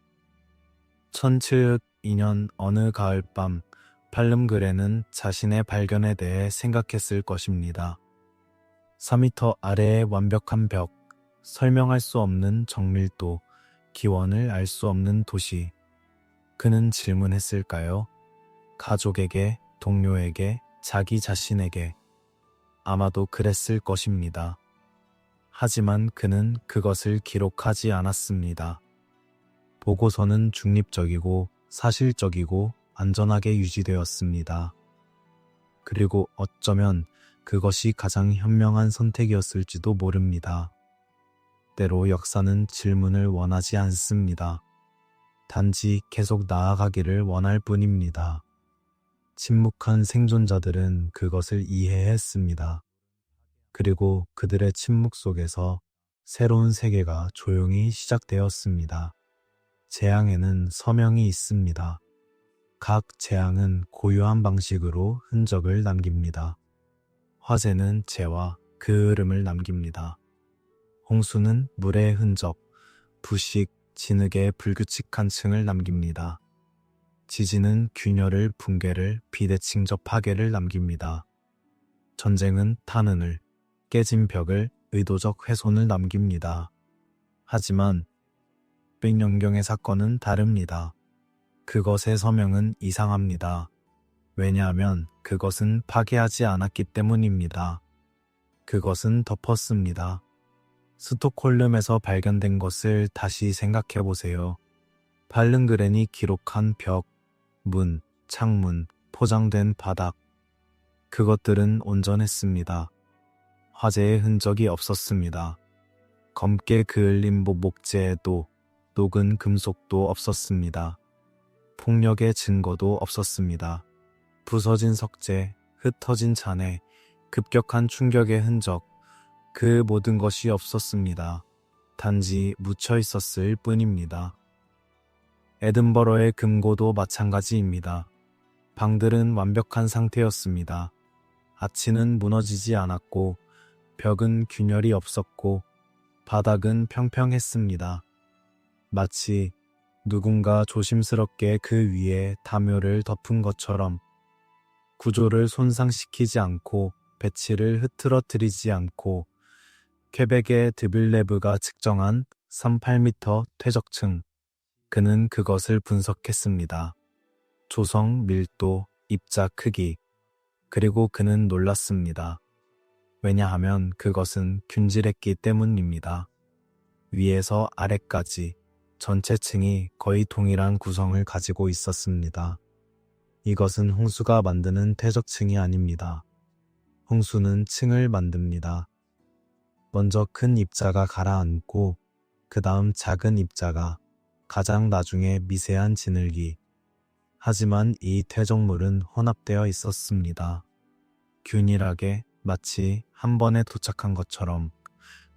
1702년 어느 가을밤 팔름그레는 자신의 발견에 대해 생각했을 것입니다. 4m 아래의 완벽한 벽, 설명할 수 없는 정밀도, 기원을 알 수 없는 도시. 그는 질문했을까요? 가족에게, 동료에게, 자기 자신에게. 아마도 그랬을 것입니다. 하지만 그는 그것을 기록하지 않았습니다. 보고서는 중립적이고 사실적이고 안전하게 유지되었습니다. 그리고 어쩌면 그것이 가장 현명한 선택이었을지도 모릅니다. 때로 역사는 질문을 원하지 않습니다. 단지 계속 나아가기를 원할 뿐입니다. 침묵한 생존자들은 그것을 이해했습니다. 그리고 그들의 침묵 속에서 새로운 세계가 조용히 시작되었습니다. 재앙에는 서명이 있습니다. 각 재앙은 고유한 방식으로 흔적을 남깁니다. 화재는 재와 그 흐름을 남깁니다. 홍수는 물의 흔적, 부식, 진흙의 불규칙한 층을 남깁니다. 지진은 균열을, 붕괴를, 비대칭적 파괴를 남깁니다. 전쟁은 탄흔을, 깨진 벽을, 의도적 훼손을 남깁니다. 하지만 백령경의 사건은 다릅니다. 그것의 서명은 이상합니다. 왜냐하면 그것은 파괴하지 않았기 때문입니다. 그것은 덮었습니다. 스톡홀름에서 발견된 것을 다시 생각해 보세요. 팔른그렌이 기록한 벽, 문, 창문, 포장된 바닥. 그것들은 온전했습니다. 화재의 흔적이 없었습니다. 검게 그을린 목재에도 녹은 금속도 없었습니다. 폭력의 증거도 없었습니다. 부서진 석재, 흩어진 잔해, 급격한 충격의 흔적, 그 모든 것이 없었습니다. 단지 묻혀 있었을 뿐입니다. 에든버러의 금고도 마찬가지입니다. 방들은 완벽한 상태였습니다. 아치는 무너지지 않았고 벽은 균열이 없었고 바닥은 평평했습니다. 마치 누군가 조심스럽게 그 위에 담요를 덮은 것처럼 구조를 손상시키지 않고 배치를 흐트러뜨리지 않고 퀘벡의 드빌레브가 측정한 38m 퇴적층. 그는 그것을 분석했습니다. 조성, 밀도, 입자 크기. 그리고 그는 놀랐습니다. 왜냐하면 그것은 균질했기 때문입니다. 위에서 아래까지 전체 층이 거의 동일한 구성을 가지고 있었습니다. 이것은 홍수가 만드는 퇴적층이 아닙니다. 홍수는 층을 만듭니다. 먼저 큰 입자가 가라앉고 그 다음 작은 입자가 가장 나중에 미세한 진흙이. 하지만 이 퇴적물은 혼합되어 있었습니다. 균일하게 마치 한 번에 도착한 것처럼.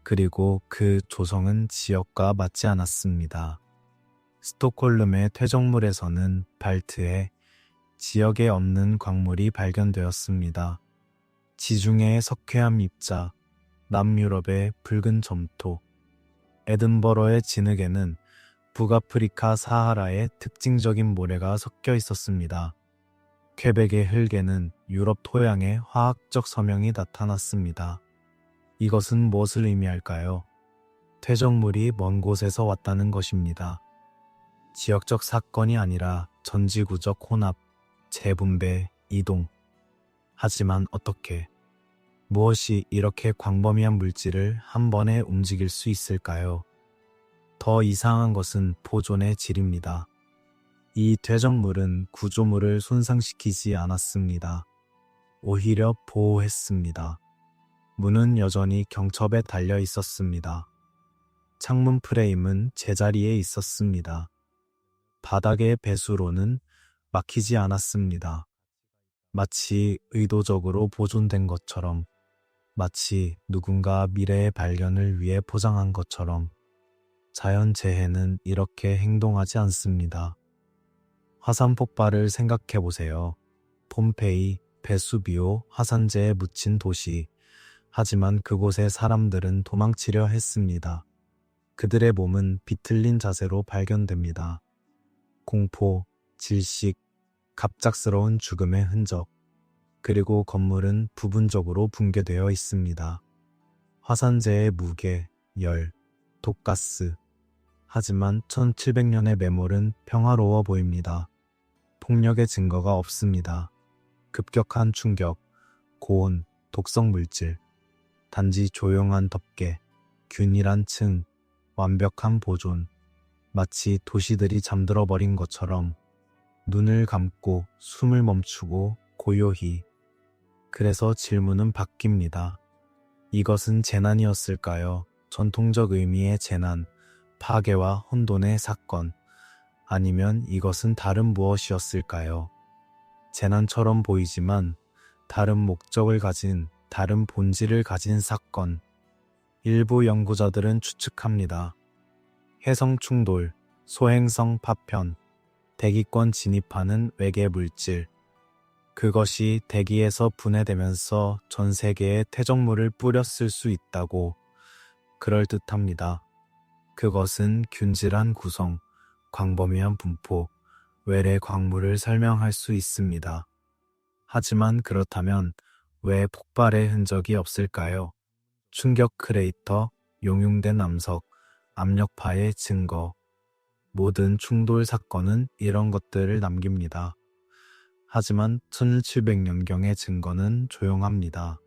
그리고 그 조성은 지역과 맞지 않았습니다. 스톡홀름의 퇴적물에서는 발트해 지역에 없는 광물이 발견되었습니다. 지중해의 석회암 입자, 남유럽의 붉은 점토, 에든버러의 진흙에는 북아프리카 사하라의 특징적인 모래가 섞여 있었습니다. 퀘벡의 흙에는 유럽 토양의 화학적 서명이 나타났습니다. 이것은 무엇을 의미할까요? 퇴적물이 먼 곳에서 왔다는 것입니다. 지역적 사건이 아니라 전지구적 혼합, 재분배, 이동. 하지만 어떻게? 무엇이 이렇게 광범위한 물질을 한 번에 움직일 수 있을까요? 더 이상한 것은 보존의 질입니다. 이 퇴적물은 구조물을 손상시키지 않았습니다. 오히려 보호했습니다. 문은 여전히 경첩에 달려 있었습니다. 창문 프레임은 제자리에 있었습니다. 바닥의 배수로는 막히지 않았습니다. 마치 의도적으로 보존된 것처럼, 마치 누군가 미래의 발견을 위해 포장한 것처럼. 자연재해는 이렇게 행동하지 않습니다. 화산 폭발을 생각해 보세요. 폼페이, 베수비오, 화산재에 묻힌 도시. 하지만 그곳의 사람들은 도망치려 했습니다. 그들의 몸은 비틀린 자세로 발견됩니다. 공포, 질식, 갑작스러운 죽음의 흔적. 그리고 건물은 부분적으로 붕괴되어 있습니다. 화산재의 무게, 열, 독가스. 하지만 1700년의 매몰은 평화로워 보입니다. 폭력의 증거가 없습니다. 급격한 충격, 고온, 독성 물질. 단지 조용한 덮개, 균일한 층, 완벽한 보존. 마치 도시들이 잠들어 버린 것처럼 눈을 감고 숨을 멈추고 고요히. 그래서 질문은 바뀝니다. 이것은 재난이었을까요? 전통적 의미의 재난, 파괴와 혼돈의 사건, 아니면 이것은 다른 무엇이었을까요? 재난처럼 보이지만 다른 목적을 가진, 다른 본질을 가진 사건. 일부 연구자들은 추측합니다. 해성 충돌, 소행성 파편, 대기권 진입하는 외계 물질. 그것이 대기에서 분해되면서 전 세계에 퇴적물을 뿌렸을 수 있다고. 그럴듯합니다. 그것은 균질한 구성, 광범위한 분포, 외래 광물을 설명할 수 있습니다. 하지만 그렇다면 왜 폭발의 흔적이 없을까요? 충격 크레이터, 용융된 암석, 압력파의 증거. 모든 충돌 사건은 이런 것들을 남깁니다. 하지만 1700년경의 증거는 조용합니다.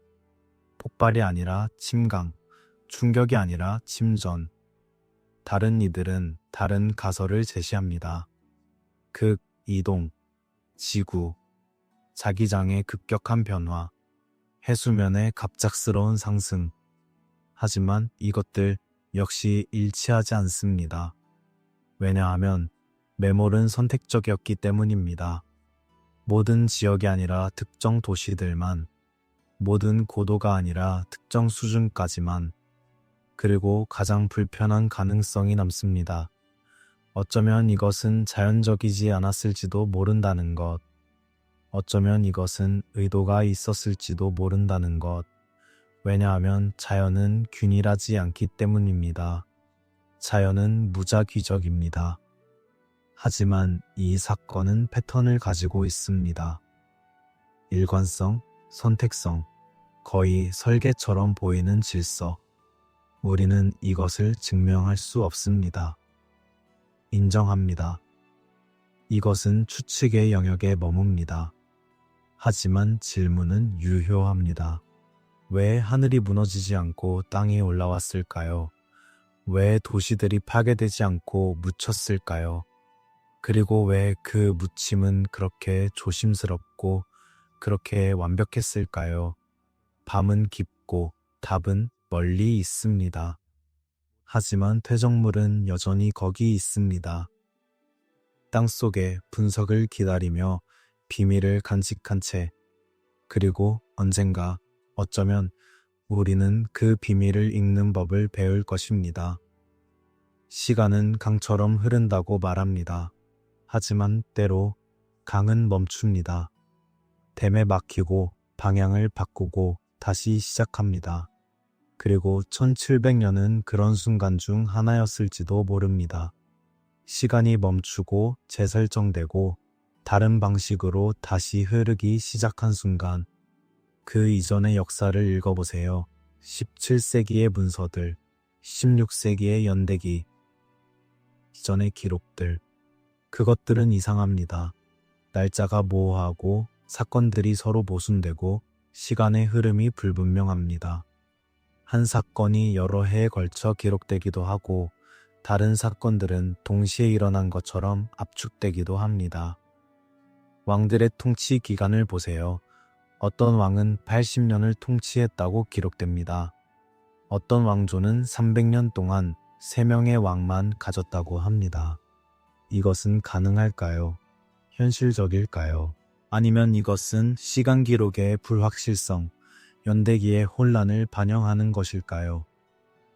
폭발이 아니라 침강, 충격이 아니라 침전. 다른 이들은 다른 가설을 제시합니다. 극, 이동, 지구, 자기장의 급격한 변화, 해수면의 갑작스러운 상승. 하지만 이것들 역시 일치하지 않습니다. 왜냐하면 매몰은 선택적이었기 때문입니다. 모든 지역이 아니라 특정 도시들만, 모든 고도가 아니라 특정 수준까지만, 그리고 가장 불편한 가능성이 남습니다. 어쩌면 이것은 자연적이지 않았을지도 모른다는 것. 어쩌면 이것은 의도가 있었을지도 모른다는 것. 왜냐하면 자연은 균일하지 않기 때문입니다. 자연은 무작위적입니다. 하지만 이 사건은 패턴을 가지고 있습니다. 일관성, 선택성, 거의 설계처럼 보이는 질서. 우리는 이것을 증명할 수 없습니다. 인정합니다. 이것은 추측의 영역에 머뭅니다. 하지만 질문은 유효합니다. 왜 하늘이 무너지지 않고 땅이 올라왔을까요? 왜 도시들이 파괴되지 않고 묻혔을까요? 그리고 왜 그 묻힘은 그렇게 조심스럽고 그렇게 완벽했을까요? 밤은 깊고 답은 멀리 있습니다. 하지만 퇴적물은 여전히 거기 있습니다. 땅속에 분석을 기다리며 비밀을 간직한 채, 그리고 언젠가 어쩌면 우리는 그 비밀을 읽는 법을 배울 것입니다. 시간은 강처럼 흐른다고 말합니다. 하지만 때로 강은 멈춥니다. 댐에 막히고 방향을 바꾸고 다시 시작합니다. 그리고 1700년은 그런 순간 중 하나였을지도 모릅니다. 시간이 멈추고 재설정되고 다른 방식으로 다시 흐르기 시작한 순간. 그 이전의 역사를 읽어보세요. 17세기의 문서들, 16세기의 연대기, 이전의 기록들. 그것들은 이상합니다. 날짜가 모호하고 사건들이 서로 모순되고 시간의 흐름이 불분명합니다. 한 사건이 여러 해에 걸쳐 기록되기도 하고 다른 사건들은 동시에 일어난 것처럼 압축되기도 합니다. 왕들의 통치 기간을 보세요. 어떤 왕은 80년을 통치했다고 기록됩니다. 어떤 왕조는 300년 동안 3명의 왕만 가졌다고 합니다. 이것은 가능할까요? 현실적일까요? 아니면 이것은 시간 기록의 불확실성, 연대기의 혼란을 반영하는 것일까요?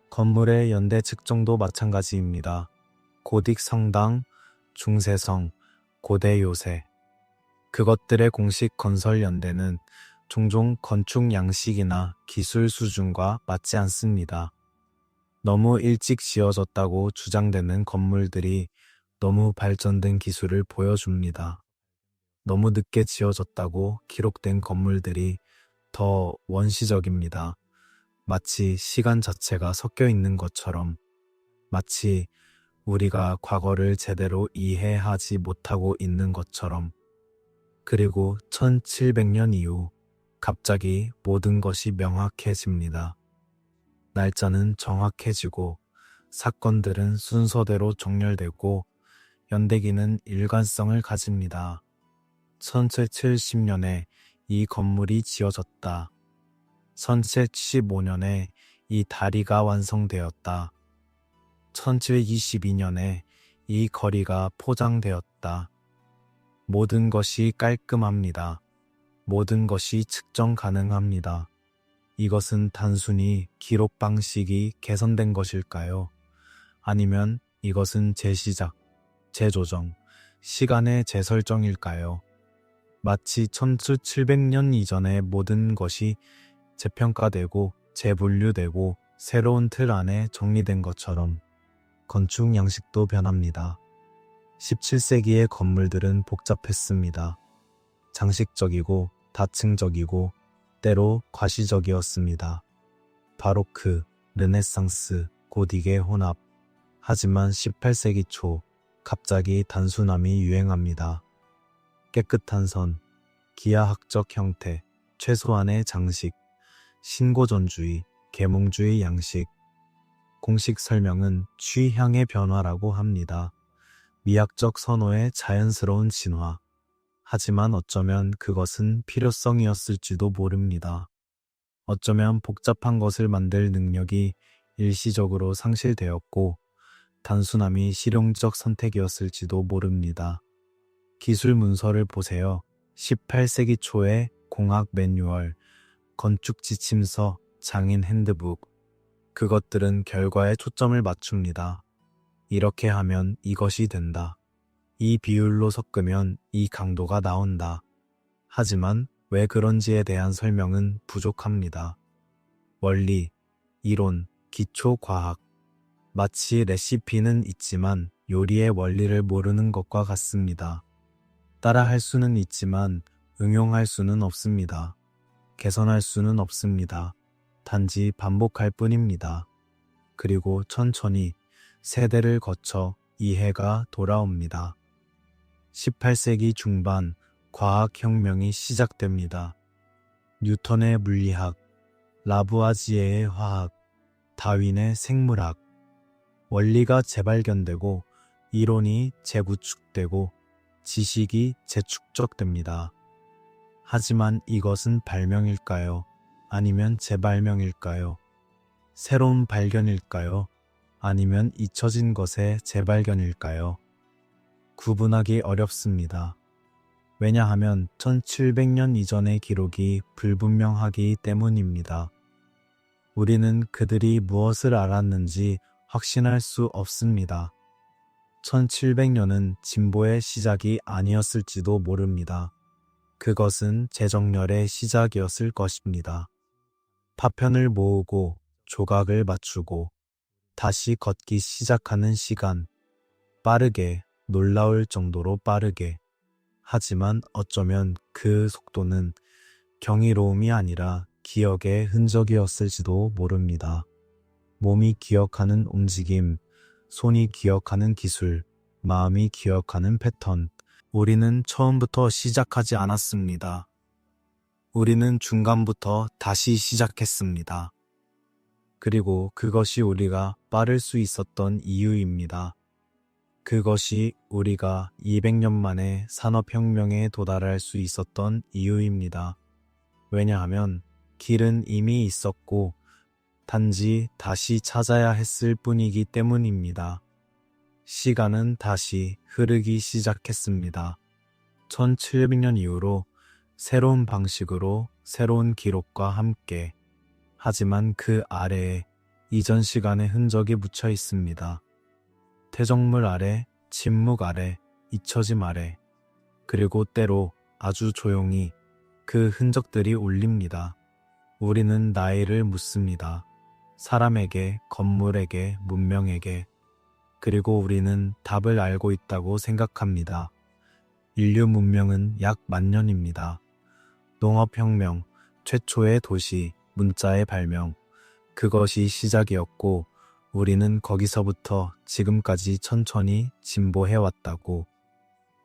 건물의 연대 측정도 마찬가지입니다. 고딕 성당, 중세성, 고대 요새. 그것들의 공식 건설 연대는 종종 건축 양식이나 기술 수준과 맞지 않습니다. 너무 일찍 지어졌다고 주장되는 건물들이 너무 발전된 기술을 보여줍니다. 너무 늦게 지어졌다고 기록된 건물들이 더 원시적입니다. 마치 시간 자체가 섞여 있는 것처럼, 마치 우리가 과거를 제대로 이해하지 못하고 있는 것처럼. 그리고 1700년 이후 갑자기 모든 것이 명확해집니다. 날짜는 정확해지고 사건들은 순서대로 정렬되고 연대기는 일관성을 가집니다. 1770년에 이 건물이 지어졌다. 1775년에 이 다리가 완성되었다. 1722년에 이 거리가 포장되었다. 모든 것이 깔끔합니다. 모든 것이 측정 가능합니다. 이것은 단순히 기록 방식이 개선된 것일까요? 아니면 이것은 재시작, 재조정, 시간의 재설정일까요? 마치 1700년 이전의 모든 것이 재평가되고 재분류되고 새로운 틀 안에 정리된 것처럼 건축 양식도 변합니다. 17세기의 건물들은 복잡했습니다. 장식적이고 다층적이고 때로 과시적이었습니다. 바로크, 르네상스, 고딕의 혼합. 하지만 18세기 초 갑자기 단순함이 유행합니다. 깨끗한 선, 기하학적 형태, 최소한의 장식, 신고전주의, 계몽주의 양식. 공식 설명은 취향의 변화라고 합니다. 미학적 선호의 자연스러운 진화. 하지만 어쩌면 그것은 필요성이었을지도 모릅니다. 어쩌면 복잡한 것을 만들 능력이 일시적으로 상실되었고 단순함이 실용적 선택이었을지도 모릅니다. 기술 문서를 보세요. 18세기 초의 공학 매뉴얼, 건축 지침서, 장인 핸드북. 그것들은 결과에 초점을 맞춥니다. 이렇게 하면 이것이 된다. 이 비율로 섞으면 이 강도가 나온다. 하지만 왜 그런지에 대한 설명은 부족합니다. 원리, 이론, 기초 과학. 마치 레시피는 있지만 요리의 원리를 모르는 것과 같습니다. 따라할 수는 있지만 응용할 수는 없습니다. 개선할 수는 없습니다. 단지 반복할 뿐입니다. 그리고 천천히 세대를 거쳐 이해가 돌아옵니다. 18세기 중반 과학혁명이 시작됩니다. 뉴턴의 물리학, 라부아지에의 화학, 다윈의 생물학. 원리가 재발견되고 이론이 재구축되고 지식이 재축적됩니다. 하지만 이것은 발명일까요? 아니면 재발명일까요? 새로운 발견일까요? 아니면 잊혀진 것의 재발견일까요? 구분하기 어렵습니다. 왜냐하면 1700년 이전의 기록이 불분명하기 때문입니다. 우리는 그들이 무엇을 알았는지 확신할 수 없습니다. 1700년은 진보의 시작이 아니었을지도 모릅니다. 그것은 재정렬의 시작이었을 것입니다. 파편을 모으고 조각을 맞추고 다시 걷기 시작하는 시간. 빠르게, 놀라울 정도로 빠르게. 하지만 어쩌면 그 속도는 경이로움이 아니라 기억의 흔적이었을지도 모릅니다. 몸이 기억하는 움직임, 손이 기억하는 기술, 마음이 기억하는 패턴. 우리는 처음부터 시작하지 않았습니다. 우리는 중간부터 다시 시작했습니다. 그리고 그것이 우리가 빠를 수 있었던 이유입니다. 그것이 우리가 200년 만에 산업혁명에 도달할 수 있었던 이유입니다. 왜냐하면 길은 이미 있었고 단지 다시 찾아야 했을 뿐이기 때문입니다. 시간은 다시 흐르기 시작했습니다. 1700년 이후로 새로운 방식으로 새로운 기록과 함께. 하지만 그 아래에 이전 시간의 흔적이 묻혀 있습니다. 퇴적물 아래, 침묵 아래, 잊혀짐 아래. 그리고 때로 아주 조용히 그 흔적들이 울립니다. 우리는 나이를 묻습니다. 사람에게, 건물에게, 문명에게. 그리고 우리는 답을 알고 있다고 생각합니다. 인류 문명은 약 10,000년입니다. 농업혁명, 최초의 도시, 문자의 발명. 그것이 시작이었고 우리는 거기서부터 지금까지 천천히 진보해왔다고.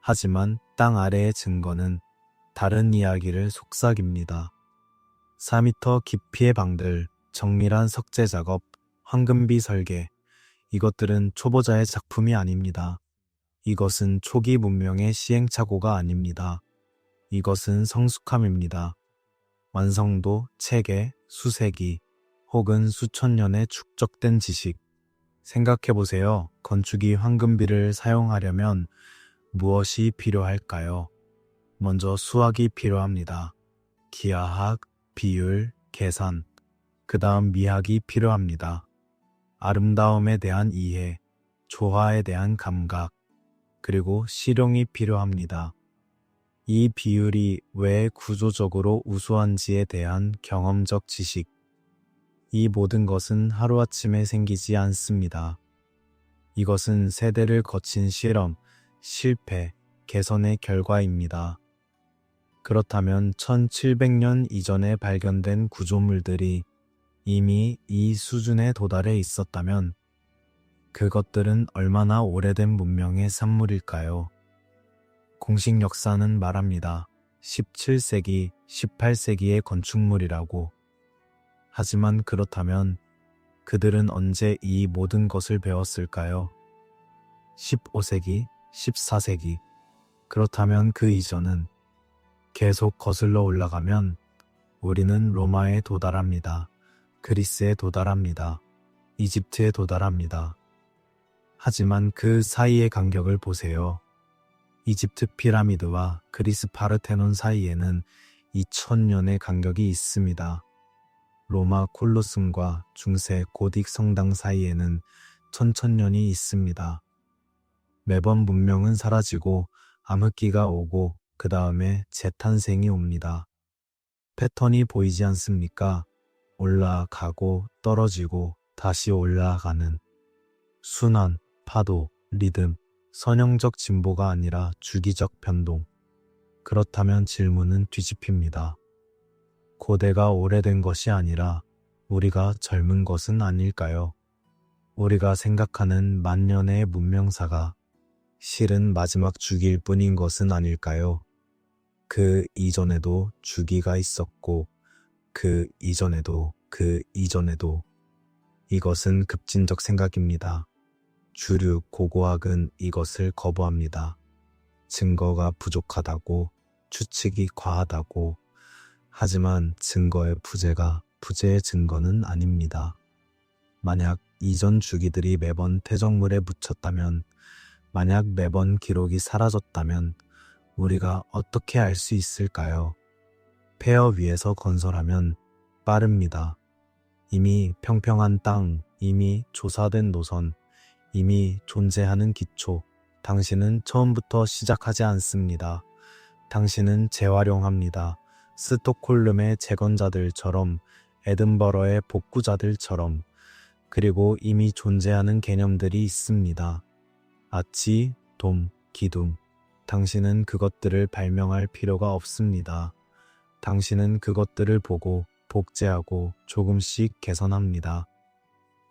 하지만 땅 아래의 증거는 다른 이야기를 속삭입니다. 4m 깊이의 방들, 정밀한 석재 작업, 황금비 설계. 이것들은 초보자의 작품이 아닙니다. 이것은 초기 문명의 시행착오가 아닙니다. 이것은 성숙함입니다. 완성도, 체계, 수세기. 혹은 수천 년의 축적된 지식. 생각해 보세요. 건축이 황금비를 사용하려면 무엇이 필요할까요? 먼저 수학이 필요합니다. 기하학, 비율, 계산, 그 다음 미학이 필요합니다. 아름다움에 대한 이해, 조화에 대한 감각, 그리고 실용이 필요합니다. 이 비율이 왜 구조적으로 우수한지에 대한 경험적 지식, 이 모든 것은 하루아침에 생기지 않습니다. 이것은 세대를 거친 실험, 실패, 개선의 결과입니다. 그렇다면 1700년 이전에 발견된 구조물들이 이미 이 수준에 도달해 있었다면 그것들은 얼마나 오래된 문명의 산물일까요? 공식 역사는 말합니다. 17세기, 18세기의 건축물이라고. 하지만 그렇다면 그들은 언제 이 모든 것을 배웠을까요? 15세기, 14세기. 그렇다면 그 이전은 계속 거슬러 올라가면 우리는 로마에 도달합니다. 그리스에 도달합니다. 이집트에 도달합니다. 하지만 그 사이의 간격을 보세요. 이집트 피라미드와 그리스 파르테논 사이에는 2000년의 간격이 있습니다. 로마 콜로세움과 중세 고딕 성당 사이에는 1000년이 있습니다. 매번 문명은 사라지고 암흑기가 오고 그 다음에 재탄생이 옵니다. 패턴이 보이지 않습니까? 올라가고 떨어지고 다시 올라가는 순환, 파도, 리듬, 선형적 진보가 아니라 주기적 변동. 그렇다면 질문은 뒤집힙니다. 고대가 오래된 것이 아니라 우리가 젊은 것은 아닐까요? 우리가 생각하는 만년의 문명사가 실은 마지막 주기일 뿐인 것은 아닐까요? 그 이전에도 주기가 있었고 그 이전에도 이것은 급진적 생각입니다. 주류 고고학은 이것을 거부합니다. 증거가 부족하다고, 추측이 과하다고. 하지만 증거의 부재가 부재의 증거는 아닙니다. 만약 이전 주기들이 매번 퇴적물에 묻혔다면, 만약 매번 기록이 사라졌다면 우리가 어떻게 알 수 있을까요? 폐허 위에서 건설하면 빠릅니다. 이미 평평한 땅, 이미 조사된 노선, 이미 존재하는 기초. 당신은 처음부터 시작하지 않습니다. 당신은 재활용합니다. 스톡홀름의 재건자들처럼, 에든버러의 복구자들처럼. 그리고 이미 존재하는 개념들이 있습니다. 아치, 돔, 기둥. 당신은 그것들을 발명할 필요가 없습니다. 당신은 그것들을 보고 복제하고 조금씩 개선합니다.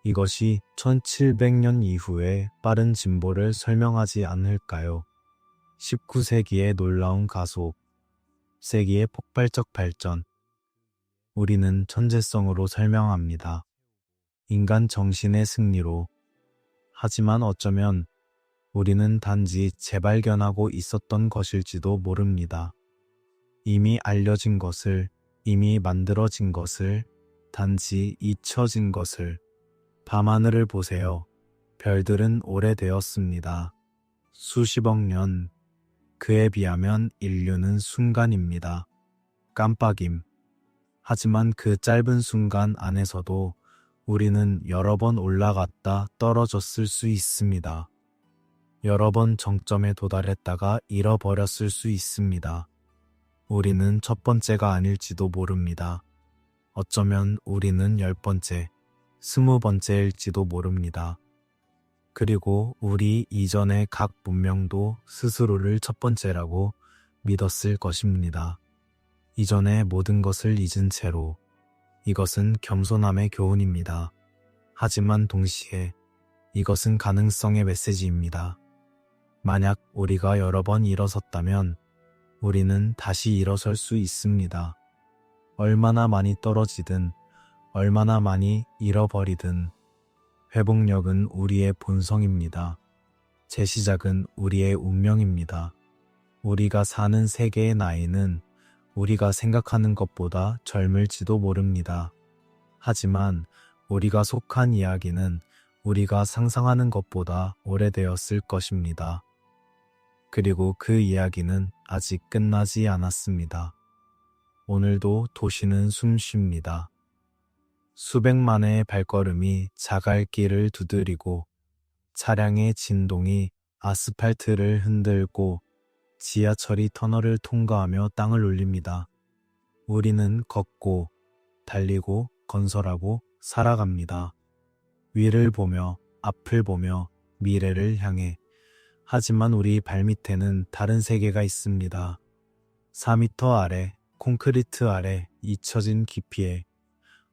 이것이 1700년 이후의 빠른 진보를 설명하지 않을까요? 19세기의 놀라운 가속, 세기의 폭발적 발전. 우리는 천재성으로 설명합니다. 인간 정신의 승리로. 하지만 어쩌면 우리는 단지 재발견하고 있었던 것일지도 모릅니다. 이미 알려진 것을, 이미 만들어진 것을, 단지 잊혀진 것을. 밤하늘을 보세요. 별들은 오래되었습니다. 수십억 년. 그에 비하면 인류는 순간입니다. 깜빡임. 하지만 그 짧은 순간 안에서도 우리는 여러 번 올라갔다 떨어졌을 수 있습니다. 여러 번 정점에 도달했다가 잃어버렸을 수 있습니다. 우리는 첫 번째가 아닐지도 모릅니다. 어쩌면 우리는 10번째, 20번째일지도 모릅니다. 그리고 우리 이전의 각 문명도 스스로를 첫 번째라고 믿었을 것입니다. 이전의 모든 것을 잊은 채로. 이것은 겸손함의 교훈입니다. 하지만 동시에 이것은 가능성의 메시지입니다. 만약 우리가 여러 번 일어섰다면 우리는 다시 일어설 수 있습니다. 얼마나 많이 떨어지든, 얼마나 많이 잃어버리든, 회복력은 우리의 본성입니다. 재시작은 우리의 운명입니다. 우리가 사는 세계의 나이는 우리가 생각하는 것보다 젊을지도 모릅니다. 하지만 우리가 속한 이야기는 우리가 상상하는 것보다 오래되었을 것입니다. 그리고 그 이야기는 아직 끝나지 않았습니다. 오늘도 도시는 숨쉽니다. 수백만의 발걸음이 자갈길을 두드리고 차량의 진동이 아스팔트를 흔들고 지하철이 터널을 통과하며 땅을 울립니다. 우리는 걷고 달리고 건설하고 살아갑니다. 위를 보며 앞을 보며 미래를 향해. 하지만 우리 발밑에는 다른 세계가 있습니다. 4미터 아래, 콘크리트 아래 잊혀진 깊이에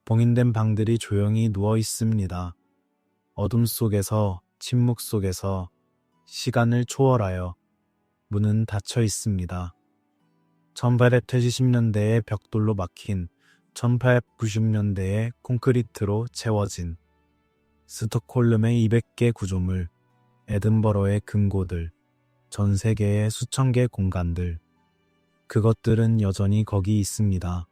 봉인된 방들이 조용히 누워 있습니다. 어둠 속에서, 침묵 속에서 시간을 초월하여 문은 닫혀 있습니다. 1870년대에 벽돌로 막힌 1890년대에 콘크리트로 채워진 스톡홀름의 200개 구조물, 에든버러의 금고들, 전 세계의 수천 개 공간들, 그것들은 여전히 거기 있습니다.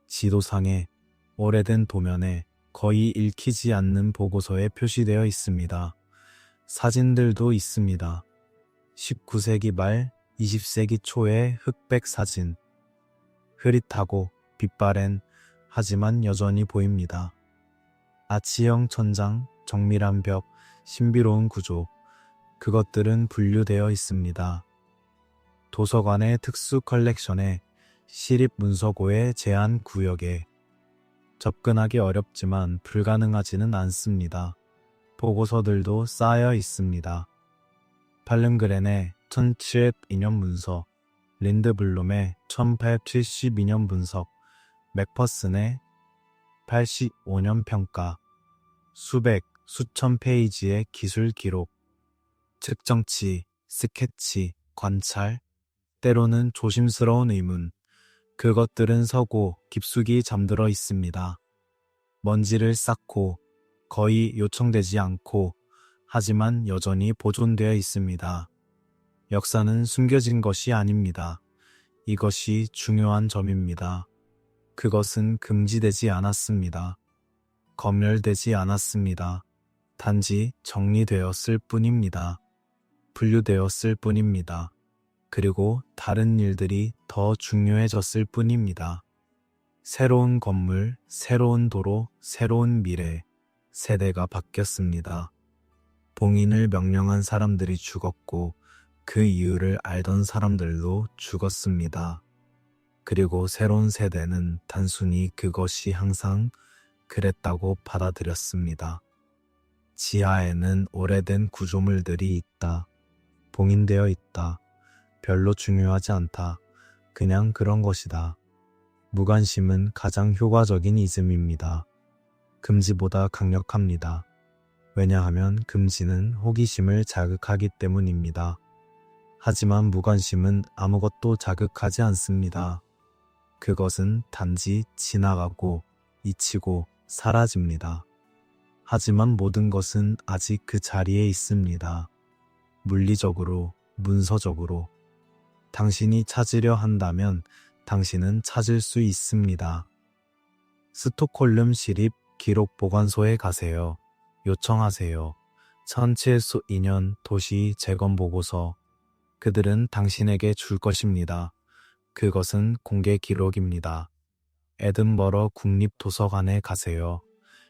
지도상에, 오래된 도면에 거의 읽히지 않는 보고서에 표시되어 있습니다. 사진들도 있습니다. 19세기 말 20세기 초의 흑백 사진. 흐릿하고 빛바랜 하지만 여전히 보입니다. 아치형 천장, 정밀한 벽, 신비로운 구조, 그것들은 분류되어 있습니다. 도서관의 특수 컬렉션에, 시립문서고의 제한 구역에. 접근하기 어렵지만 불가능하지는 않습니다. 보고서들도 쌓여 있습니다. 팔름그렌의 1702년 문서, 린드블룸의 1872년 분석, 맥퍼슨의 85년 평가, 수천 페이지의 기술 기록, 측정치, 스케치, 관찰, 때로는 조심스러운 의문, 그것들은 서고 깊숙이 잠들어 있습니다. 먼지를 쌓고 거의 요청되지 않고 하지만 여전히 보존되어 있습니다. 역사는 숨겨진 것이 아닙니다. 이것이 중요한 점입니다. 그것은 금지되지 않았습니다. 검열되지 않았습니다. 단지 정리되었을 뿐입니다. 분류되었을 뿐입니다. 그리고 다른 일들이 더 중요해졌을 뿐입니다. 새로운 건물, 새로운 도로, 새로운 미래, 세대가 바뀌었습니다. 봉인을 명령한 사람들이 죽었고 그 이유를 알던 사람들도 죽었습니다. 그리고 새로운 세대는 단순히 그것이 항상 그랬다고 받아들였습니다. 지하에는 오래된 구조물들이 있다. 봉인되어 있다. 별로 중요하지 않다. 그냥 그런 것이다. 무관심은 가장 효과적인 이즘입니다. 금지보다 강력합니다. 왜냐하면 금지는 호기심을 자극하기 때문입니다. 하지만 무관심은 아무것도 자극하지 않습니다. 그것은 단지 지나가고 잊히고 사라집니다. 하지만 모든 것은 아직 그 자리에 있습니다. 물리적으로, 문서적으로. 당신이 찾으려 한다면 당신은 찾을 수 있습니다. 스톡홀름 시립 기록보관소에 가세요. 요청하세요. 1702년 도시 재건보고서. 그들은 당신에게 줄 것입니다. 그것은 공개 기록입니다. 에든버러 국립도서관에 가세요.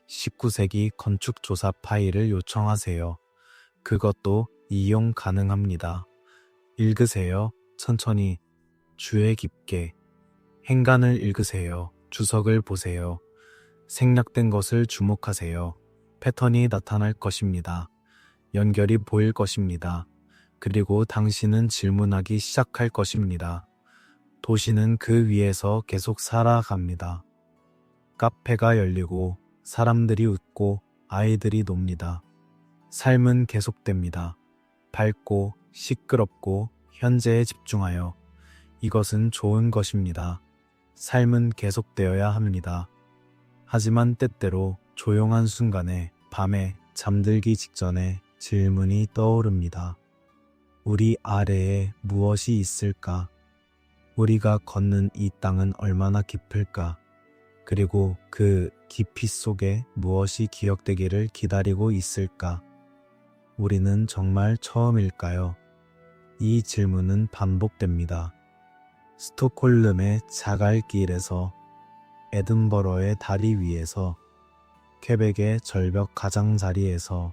19세기 건축조사 파일을 요청하세요. 그것도 이용 가능합니다. 읽으세요. 천천히, 주의 깊게. 행간을 읽으세요. 주석을 보세요. 생략된 것을 주목하세요. 패턴이 나타날 것입니다. 연결이 보일 것입니다. 그리고 당신은 질문하기 시작할 것입니다. 도시는 그 위에서 계속 살아갑니다. 카페가 열리고 사람들이 웃고 아이들이 놉니다. 삶은 계속됩니다. 밝고 시끄럽고 현재에 집중하여. 이것은 좋은 것입니다. 삶은 계속되어야 합니다. 하지만 때때로 조용한 순간에 밤에 잠들기 직전에 질문이 떠오릅니다. 우리 아래에 무엇이 있을까? 우리가 걷는 이 땅은 얼마나 깊을까? 그리고 그 깊이 속에 무엇이 기억되기를 기다리고 있을까? 우리는 정말 처음일까요? 이 질문은 반복됩니다. 스톡홀름의 자갈길에서, 에든버러의 다리 위에서, 퀘벡의 절벽 가장자리에서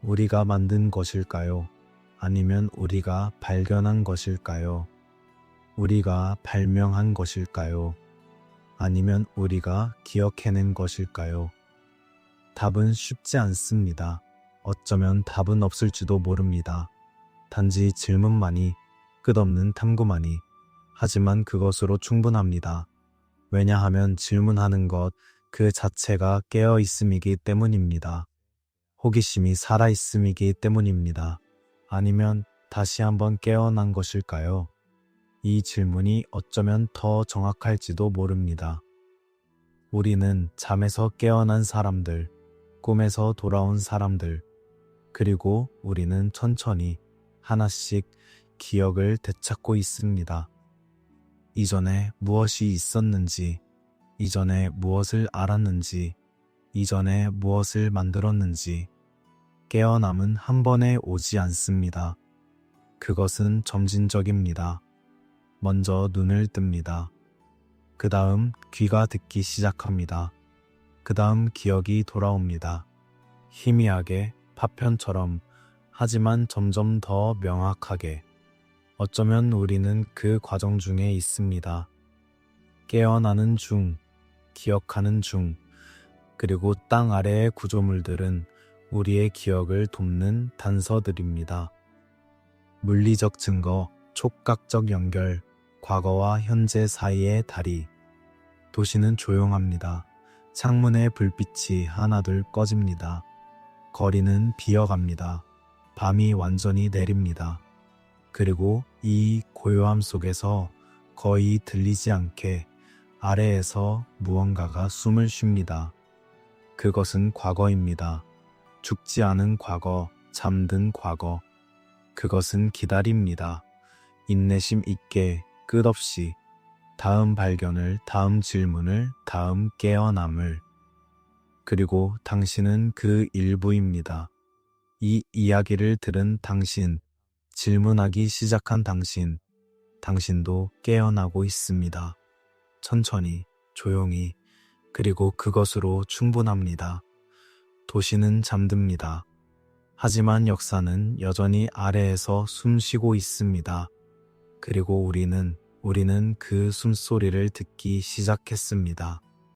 우리가 만든 것일까요? 아니면 우리가 발견한 것일까요? 우리가 발명한 것일까요? 아니면 우리가 기억해낸 것일까요? 답은 쉽지 않습니다. 어쩌면 답은 없을지도 모릅니다. 단지 질문만이, 끝없는 탐구만이, 하지만 그것으로 충분합니다. 왜냐하면 질문하는 것 그 자체가 깨어 있음이기 때문입니다. 호기심이 살아 있음이기 때문입니다. 아니면 다시 한번 깨어난 것일까요? 이 질문이 어쩌면 더 정확할지도 모릅니다. 우리는 잠에서 깨어난 사람들, 꿈에서 돌아온 사람들, 그리고 우리는 천천히 하나씩 기억을 되찾고 있습니다. 이전에 무엇이 있었는지, 이전에 무엇을 알았는지, 이전에 무엇을 만들었는지. 깨어남은 한 번에 오지 않습니다. 그것은 점진적입니다. 먼저 눈을 뜹니다. 그 다음 귀가 듣기 시작합니다. 그 다음 기억이 돌아옵니다. 희미하게, 파편처럼, 하지만 점점 더 명확하게. 어쩌면 우리는 그 과정 중에 있습니다. 깨어나는 중, 기억하는 중, 그리고 땅 아래의 구조물들은 우리의 기억을 돕는 단서들입니다. 물리적 증거, 촉각적 연결, 과거와 현재 사이의 다리. 도시는 조용합니다. 창문의 불빛이 하나둘 꺼집니다. 거리는 비어갑니다. 밤이 완전히 내립니다. 그리고 이 고요함 속에서 거의 들리지 않게 아래에서 무언가가 숨을 쉽니다. 그것은 과거입니다. 죽지 않은 과거, 잠든 과거. 그것은 기다립니다. 인내심 있게, 끝없이. 다음 발견을, 다음 질문을, 다음 깨어남을. 그리고 당신은 그 일부입니다. 이 이야기를 들은 당신, 질문하기 시작한 당신, 당신도 깨어나고 있습니다. 천천히, 조용히, 그리고 그것으로 충분합니다. 도시는 잠듭니다. 하지만 역사는 여전히 아래에서 숨쉬고 있습니다. 그리고 우리는 그 숨소리를 듣기 시작했습니다.